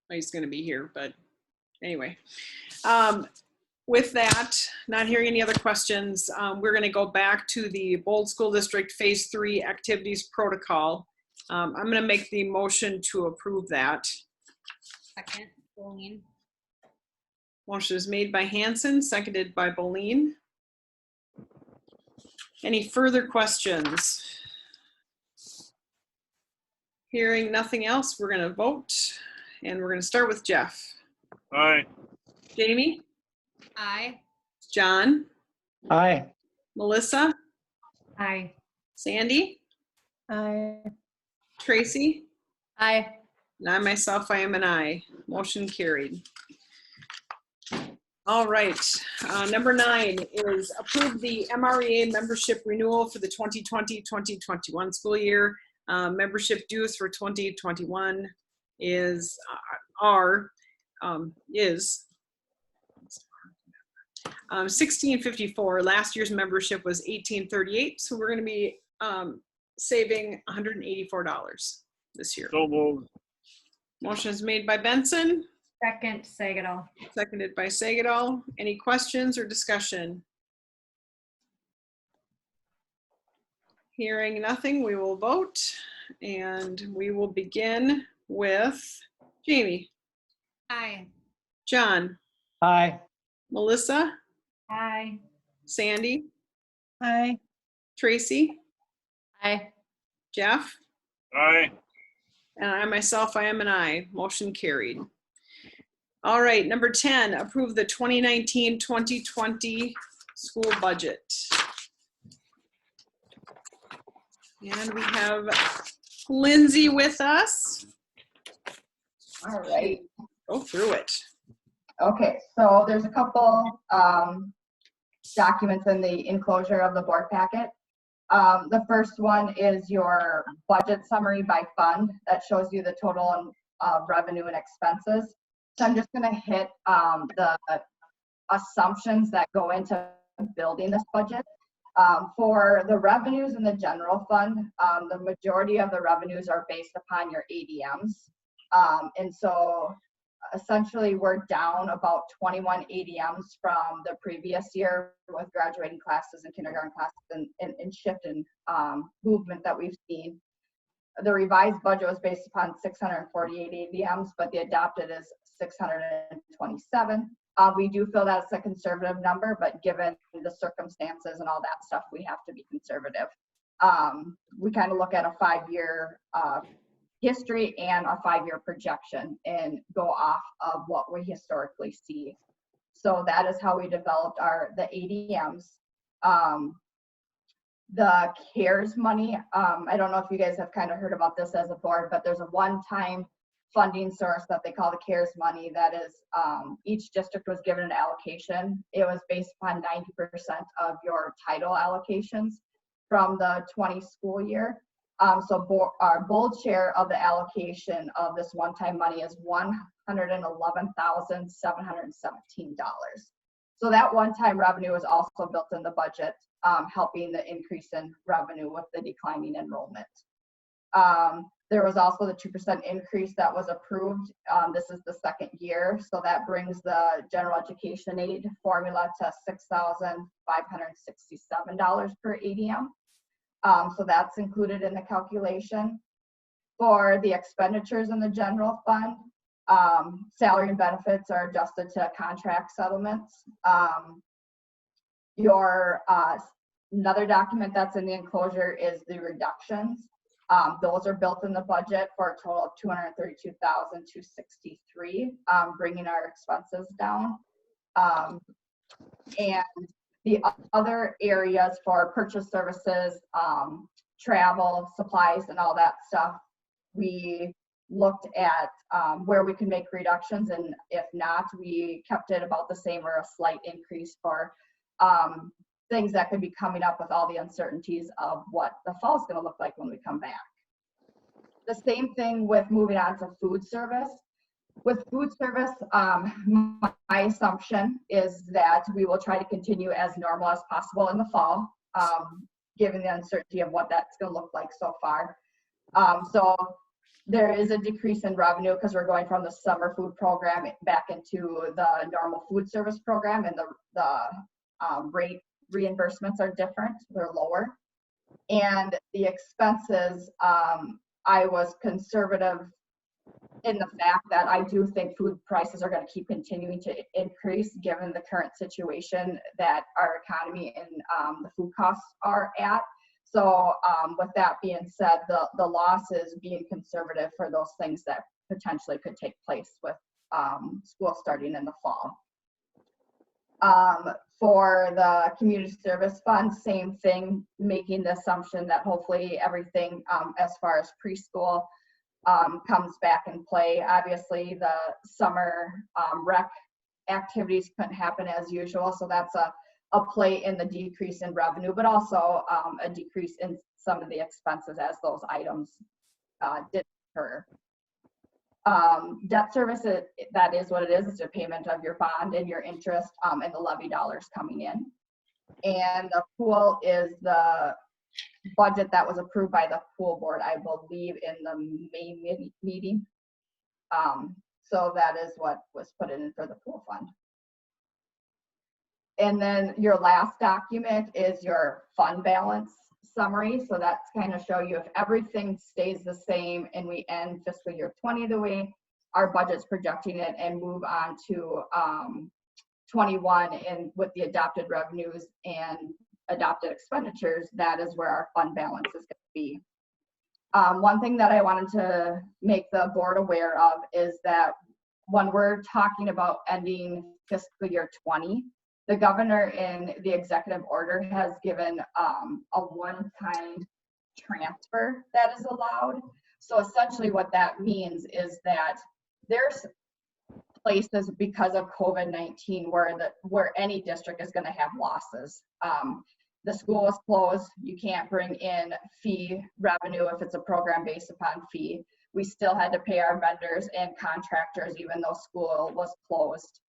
Well, he's going to be here, but anyway. With that, not hearing any other questions, we're going to go back to the Bold School District Phase 3 Activities Protocol. I'm going to make the motion to approve that. Second, Boleen. Motion is made by Hanson, seconded by Boleen. Any further questions? Hearing nothing else, we're going to vote, and we're going to start with Jeff. Aye. Jamie? Aye. John? Aye. Melissa? Aye. Sandy? Aye. Tracy? Aye. And I myself, I am an aye. Motion carried. All right, number 9 is approve the MREA membership renewal for the 2020-2021 school year. Membership dues for 2021 is $16.54. Last year's membership was $18.38, so we're going to be saving $184 this year. So moved. Motion is made by Benson, Second, Sagal. seconded by Sagatol. Any questions or discussion? Hearing nothing, we will vote, and we will begin with Jamie, Aye. John, Aye. Melissa, Aye. Sandy, Aye. Tracy, Aye. Jeff, Aye. and I myself, I am an aye. Motion carried. All right, number 10, approve the 2019-2020 school budget. And we have Lindsay with us. All right. Go through it. Okay, so there's a couple documents in the enclosure of the board packet. The first one is your budget summary by fund that shows you the total revenue and expenses. So I'm just going to hit the assumptions that go into building this budget. For the revenues in the general fund, the majority of the revenues are based upon your ADMs. And so essentially we're down about 21 ADMs from the previous year with graduating classes and kindergarten classes and shift in movement that we've seen. The revised budget was based upon 648 ADMs, but the adopted is 627. We do feel that it's a conservative number, but given the circumstances and all that stuff, we have to be conservative. We kind of look at a 5-year history and a 5-year projection and go off of what we historically see. So that is how we developed the ADMs. The CARES money, I don't know if you guys have kind of heard about this as a board, but there's a one-time funding source that they call the CARES money that is, each district was given an allocation. It was based upon 90% of your title allocations from the 20 school year. So our bold share of the allocation of this one-time money is $111,717. So that one-time revenue is also built in the budget, helping the increase in revenue with the declining enrollment. There was also the 2% increase that was approved. This is the second year, so that brings the general education aid formula to $6,567 per ADM. So that's included in the calculation. For the expenditures in the general fund, salary and benefits are adjusted to contract settlements. Another document that's in the enclosure is the reductions. Those are built in the budget for a total of $232,263, bringing our expenses down. And the other areas for purchase services, travel, supplies, and all that stuff, we looked at where we can make reductions, and if not, we kept it about the same or a slight increase for things that could be coming up with all the uncertainties of what the fall is going to look like when we come back. The same thing with moving on to food service. With food service, my assumption is that we will try to continue as normal as possible in the fall, given the uncertainty of what that's going to look like so far. So there is a decrease in revenue because we're going from the summer food program back into the normal food service program, and the rate reimbursements are different, they're lower. And the expenses, I was conservative in the fact that I do think food prices are going to keep continuing to increase given the current situation that our economy and the food costs are at. So with that being said, the loss is being conservative for those things that potentially could take place with school starting in the fall. For the community service fund, same thing, making the assumption that hopefully everything as far as preschool comes back in play. Obviously, the summer rec activities couldn't happen as usual, so that's a play in the decrease in revenue, but also a decrease in some of the expenses as those items did occur. Debt service, that is what it is. It's a payment of your bond and your interest and the levy dollars coming in. And the pool is the budget that was approved by the pool board, I believe, in the May meeting. So that is what was put in for the pool fund. And then your last document is your fund balance. summary. So that's kind of show you if everything stays the same and we end fiscal year 20 the way our budget's projecting it and move on to 21 and with the adopted revenues and adopted expenditures, that is where our fund balance is going to be. One thing that I wanted to make the board aware of is that when we're talking about ending fiscal year 20, the governor in the executive order has given a one-time transfer that is allowed. So essentially what that means is that there's places because of COVID-19 where any district is going to have losses. The school is closed. You can't bring in fee revenue if it's a program based upon fee. We still had to pay our vendors and contractors even though school was closed.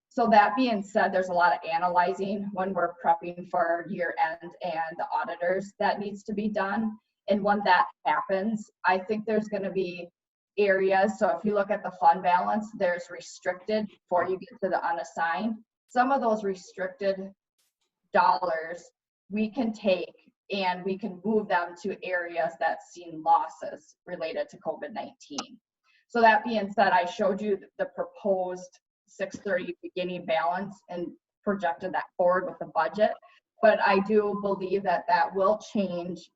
So that being said, there's a lot of analyzing when we're prepping for year end and the auditors that needs to be done. And when that happens, I think there's going to be areas. So if you look at the fund balance, there's restricted before you get to the unassigned. Some of those restricted dollars we can take and we can move them to areas that seen losses related to COVID-19. So that being said, I showed you the proposed 630 beginning balance and projected that forward with the budget. But I do believe that that will change.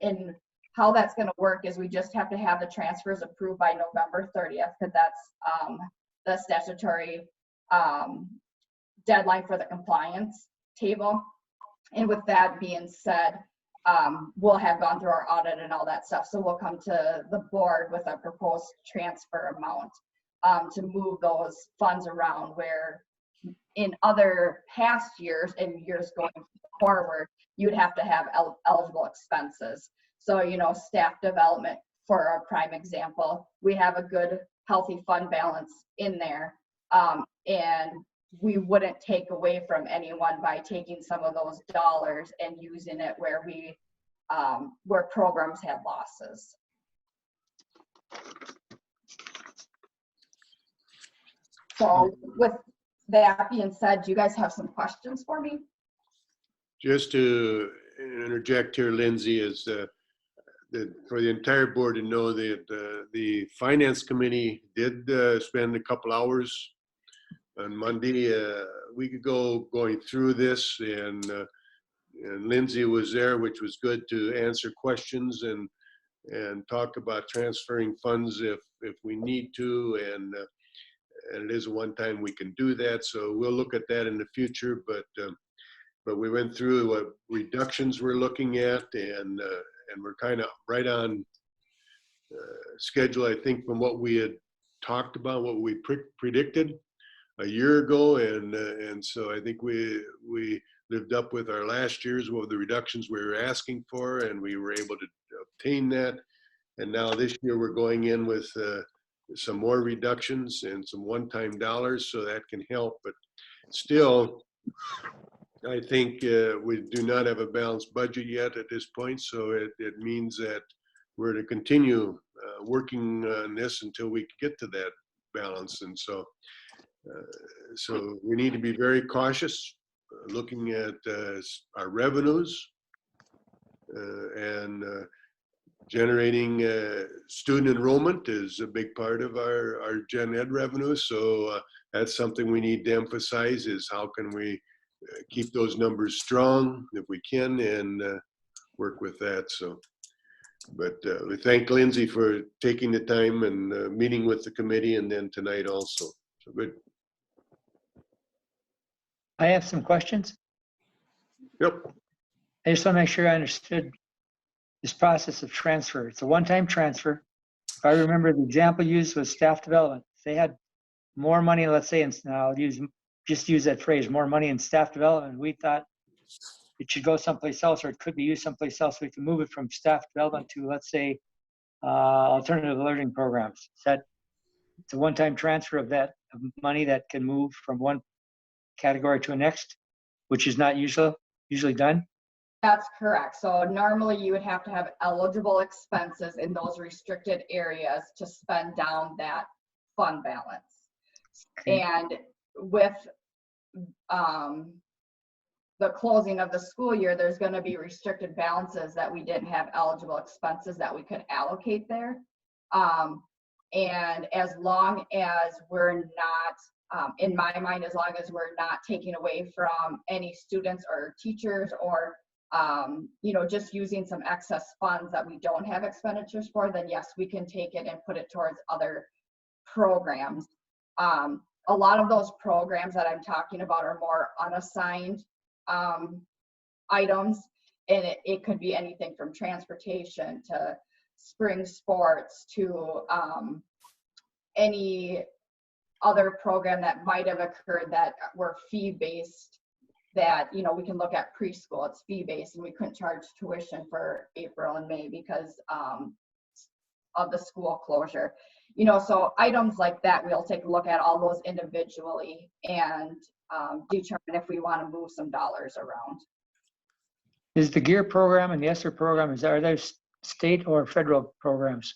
And how that's going to work is we just have to have the transfers approved by November 30th because that's the statutory deadline for the compliance table. And with that being said, we'll have gone through our audit and all that stuff. So we'll come to the board with a proposed transfer amount to move those funds around where in other past years and years going forward, you'd have to have eligible expenses. So, you know, staff development for a prime example, we have a good healthy fund balance in there. And we wouldn't take away from anyone by taking some of those dollars and using it where we where programs had losses. So with that being said, do you guys have some questions for me? Just to interject here, Lindsay, is for the entire board to know that the finance committee did spend a couple hours on Monday, a week ago, going through this, and Lindsay was there, which was good to answer questions and talk about transferring funds if we need to, and it is a one-time we can do that. So we'll look at that in the future, but we went through what reductions we're looking at, and we're kind of right on schedule, I think, from what we had talked about, what we predicted a year ago, and so I think we lived up with our last year's, what the reductions we were asking for, and we were able to obtain that. And now this year we're going in with some more reductions and some one-time dollars, so that can help. But still, I think we do not have a balanced budget yet at this point, so it means that we're to continue working on this until we get to that balance. And so we need to be very cautious looking at our revenues and generating student enrollment is a big part of our gen ed revenue. So that's something we need to emphasize, is how can we keep those numbers strong if we can, and work with that. So, but we thank Lindsay for taking the time and meeting with the committee, and then tonight also. So good. I have some questions. Yep. I just want to make sure I understood this process of transfer. It's a one-time transfer. If I remember, the example used was staff development. If they had more money, let's say, and I'll just use that phrase, more money in staff development, we thought it should go someplace else, or it could be used someplace else. We can move it from staff development to, let's say, alternative learning programs. It's a one-time transfer of that money that can move from one category to a next, which is not usually done? That's correct. So normally you would have to have eligible expenses in those restricted areas to spend down that fund balance. Okay. And with the closing of the school year, there's going to be restricted balances that we didn't have eligible expenses that we could allocate there. And as long as we're not, in my mind, as long as we're not taking away from any students or teachers or, you know, just using some excess funds that we don't have expenditures for, then yes, we can take it and put it towards other programs. A lot of those programs that I'm talking about are more unassigned items, and it could be anything from transportation to spring sports to any other program that might have occurred that were fee-based, that, you know, we can look at preschool, it's fee-based, and we couldn't charge tuition for April and May because of the school closure. You know, so items like that, we'll take a look at all those individually and determine if we want to move some dollars around. Is the GEAR program and the ESSER program, are those state or federal programs?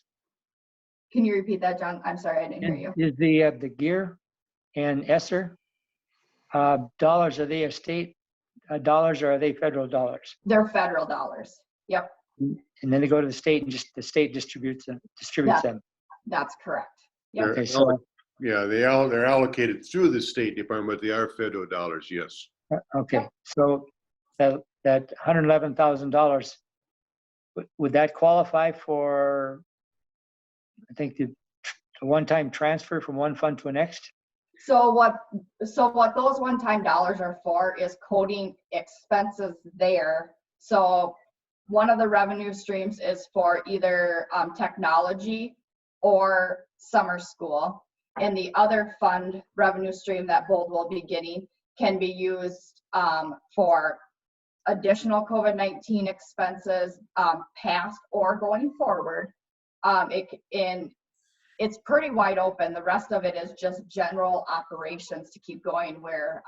Can you repeat that, John? I'm sorry, I didn't hear you. Is the GEAR and ESSER dollars, are they state dollars or are they federal dollars? They're federal dollars. Yep. And then they go to the state and just the state distributes them. That's correct. Yep. Okay, so Yeah, they're allocated through the State Department, but they are federal dollars, yes. okay, so that $111,000, would that qualify for, I think, the one-time transfer from one fund to the next? So what those one-time dollars are for is coding expenses there. So one of the revenue streams is for either technology or summer school. And the other fund revenue stream that both will be getting can be used for additional COVID-19 expenses, past or going forward. It's pretty wide open. The rest of it is just general operations to keep going where,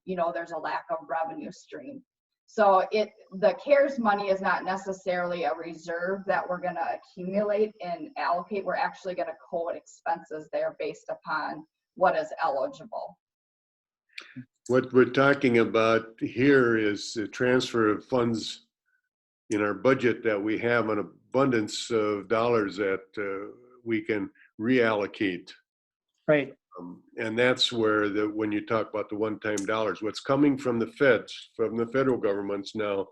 you know, there's a lack of revenue stream. So the CARES money is not necessarily a reserve that we're going to accumulate and allocate. We're actually going to code expenses there based upon what is eligible. What we're talking about here is the transfer of funds in our budget that we have an abundance of dollars that we can reallocate. Right. And that's where when you talk about the one-time dollars, what's coming from the feds, from the federal governments now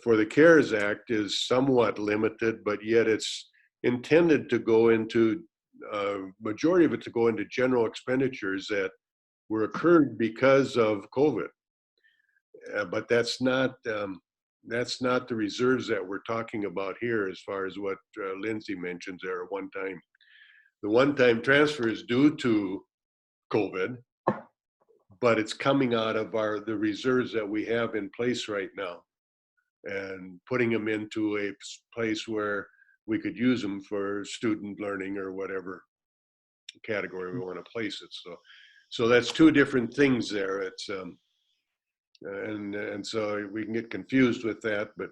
for the CARES Act is somewhat limited, but yet it's intended to go into, majority of it to go into general expenditures that were occurred because of COVID. But that's not the reserves that we're talking about here as far as what Lindsay mentions there, one-time. The one-time transfer is due to COVID, but it's coming out of the reserves that we have in place right now and putting them into a place where we could use them for student learning or whatever category we want to place it. So that's two different things there. It's and so we can get confused with that, but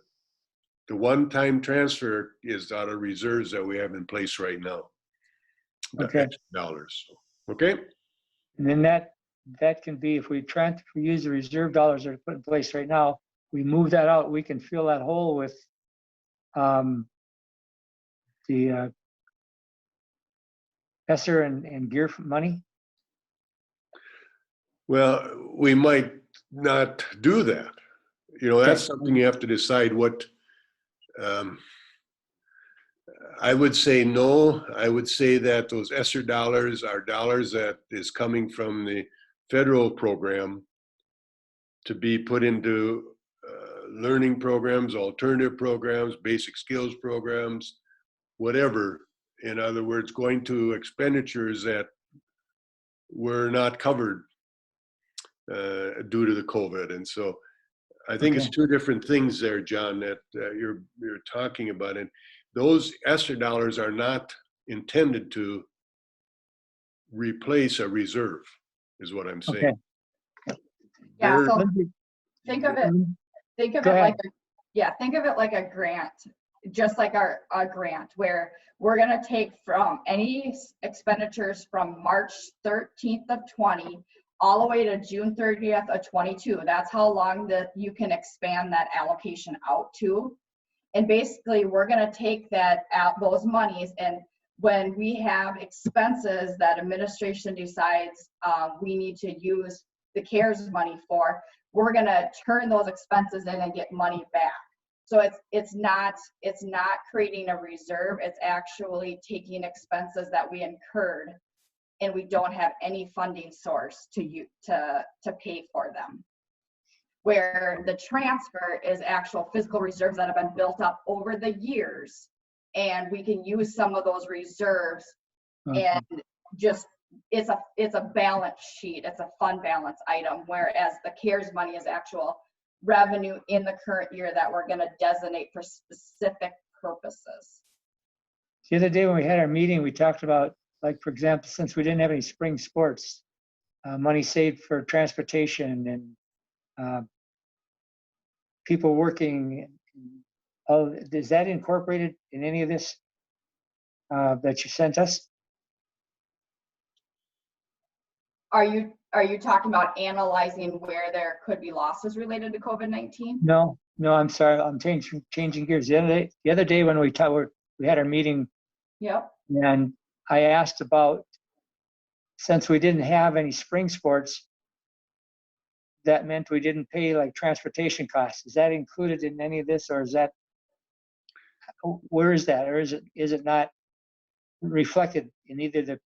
the one-time transfer is out of reserves that we have in place right now. Okay. Dollars. Okay. And then that can be, if we use the reserve dollars that are put in place right now, we move that out, we can fill that hole with the ESSER and GEAR money. Well, we might not do that. You know, that's something you have to decide what. I would say no. I would say that those ESSER dollars are dollars that is coming from the federal program to be put into learning programs, alternative programs, basic skills programs, whatever. In other words, going to expenditures that were not covered due to the COVID. And so I think it's two different things there, John, that you're talking about. And those ESSER dollars are not intended to replace a reserve, is what I'm saying. Okay. Yeah, so think of it like a grant, just like a grant where we're going to take from any expenditures from March 13th of 20 all the way to June 30th of 22. That's how long that you can expand that allocation out to. And basically, we're going to take that out, those monies, and when we have expenses that administration decides we need to use the CARES money for, we're going to turn those expenses in and get money back. So it's not creating a reserve. It's actually taking expenses that we incurred, and we don't have any funding source to pay for them. Where the transfer is actual physical reserves that have been built up over the years, and we can use some of those reserves and just, it's a balance sheet. It's a fund balance item, whereas the CARES money is actual revenue in the current year that we're going to designate for specific purposes. The other day when we had our meeting, we talked about, like, for example, since we didn't have any spring sports, money saved for transportation and people working. Is that incorporated in any of this that you sent us? Are you talking about analyzing where there could be losses related to COVID-19? No, I'm sorry. I'm changing gears. The other day when we had our meeting, Yep. and I asked about, since we didn't have any spring sports, that meant we didn't pay like transportation costs. Is that included in any of this, or is that, where is that, or is it not reflected in either the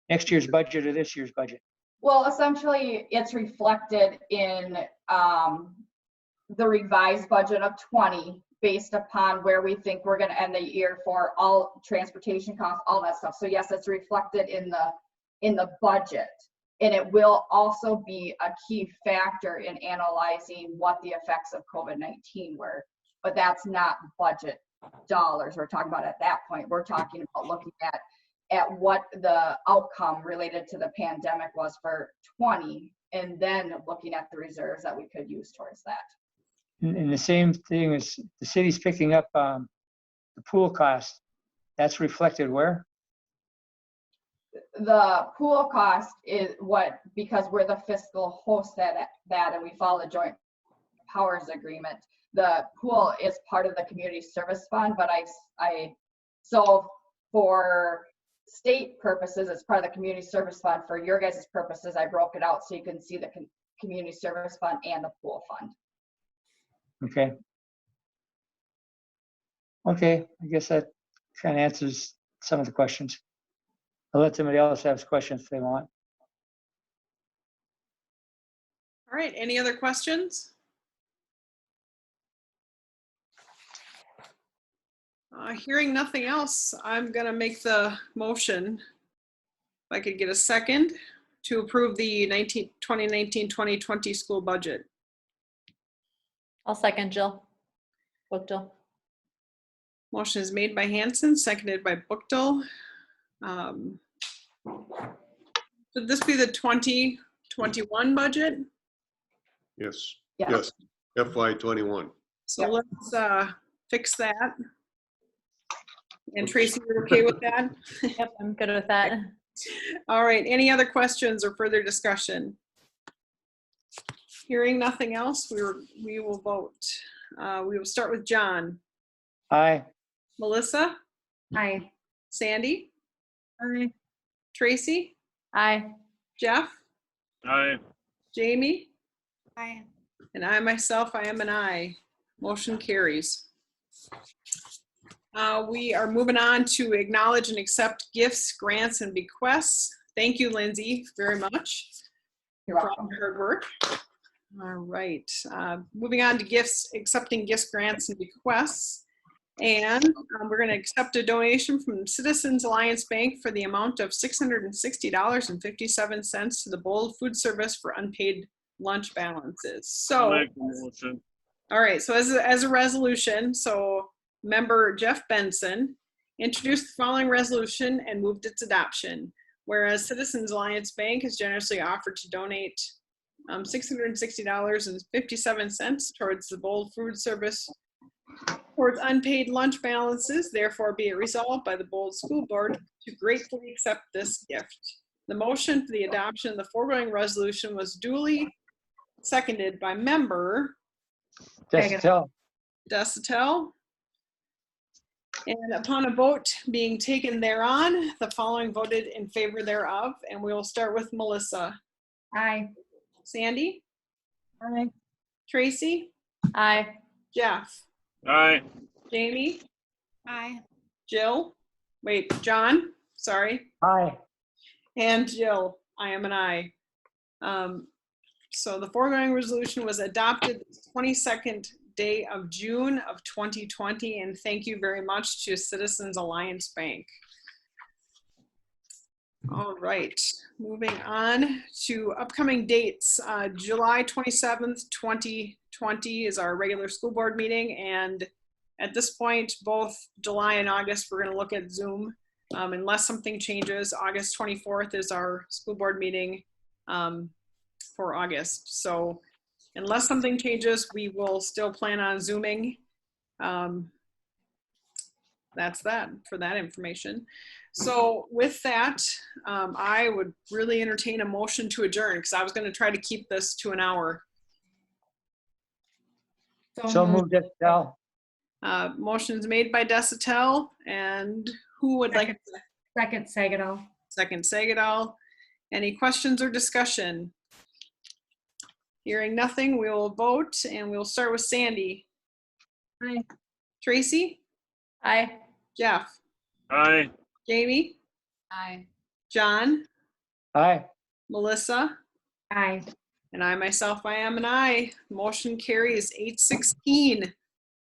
next year's budget or this year's budget? Well, essentially, it's reflected in the revised budget of 20 based upon where we think we're going to end the year for all transportation costs, all that stuff. So yes, it's reflected in the budget. And it will also be a key factor in analyzing what the effects of COVID-19 were. But that's not budget dollars we're talking about at that point. We're talking about looking at what the outcome related to the pandemic was for 20, and then looking at the reserves that we could use towards that. And the same thing is the city's picking up the pool cost. That's reflected where? The pool cost is because we're the fiscal host that and we follow the joint powers agreement. The pool is part of the community service fund, but so for state purposes, it's part of the community service fund. For your guys' purposes, I broke it out so you can see the community service fund and the pool fund. Okay. Okay, I guess that kind of answers some of the questions. I'll let somebody else have questions if they want. All right, any other questions? Hearing nothing else, I'm gonna make the motion. If I could get a second to approve the 2019-2020 school budget. I'll second Jill. Bookdill. Motion is made by Hanson, seconded by Bookdill. Should this be the 2021 budget? Yes, Yeah. yes, FY21. So let's fix that. And Tracy, you're okay with that? Yep, I'm good with that. All right, any other questions or further discussion? Hearing nothing else, we will vote. We will start with John. Aye. Melissa? Aye. Sandy? Aye. Tracy? Aye. Jeff? Aye. Jamie? Aye. And I myself, I am an aye. Motion carries. We are moving on to acknowledge and accept gifts, grants, and bequests. Thank you, Lindsay, very much You're for all welcome. your hard work. All right, moving on to gifts, accepting gifts, grants, and bequests. And we're going to accept a donation from Citizens Alliance Bank for the amount of $660.57 to the Bold Food Service for unpaid lunch balances. I'll So, make the motion. all right, so as a resolution, so member Jeff Benson introduced the following resolution and moved its adoption. Whereas Citizens Alliance Bank has generously offered to donate $660.57 towards the Bold Food Service towards unpaid lunch balances, therefore be it resolved by the Bold School Board to gratefully accept this gift. The motion for the adoption of the foregoing resolution was duly seconded by member Desatel. Desatel. And upon a vote being taken thereon, the following voted in favor thereof, and we will start with Melissa. Aye. Sandy, Aye. Tracy, Aye. Jeff, Aye. Jamie, Aye. Jill, wait, John, sorry, Aye. and Jill. I am an aye. So the foregoing resolution was adopted the 22nd day of June of 2020, and thank you very much to Citizens Alliance Bank. All right, moving on to upcoming dates. July 27th, 2020 is our regular school board meeting, and at this point, both July and August, we're going to look at Zoom. Unless something changes, August 24th is our school board meeting for August. So unless something changes, we will still plan on Zooming. That's that for that information. So with that, I would really entertain a motion to adjourn because I was going to try to keep this to an hour. So moved, Desatel. Motion's made by Desatel, and who would like Second, Sagatol. second Sagatol? Any questions or discussion? Hearing nothing, we will vote, and we'll start with Sandy. Aye. Tracy, Aye. Jeff, Aye. Jamie, Aye. John, Aye. Melissa, Aye. and I myself, I am an aye. Motion carries 8-16.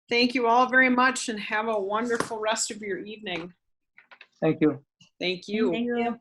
Thank you all very much and have a wonderful rest of your evening. Thank you. Thank you. Thank you.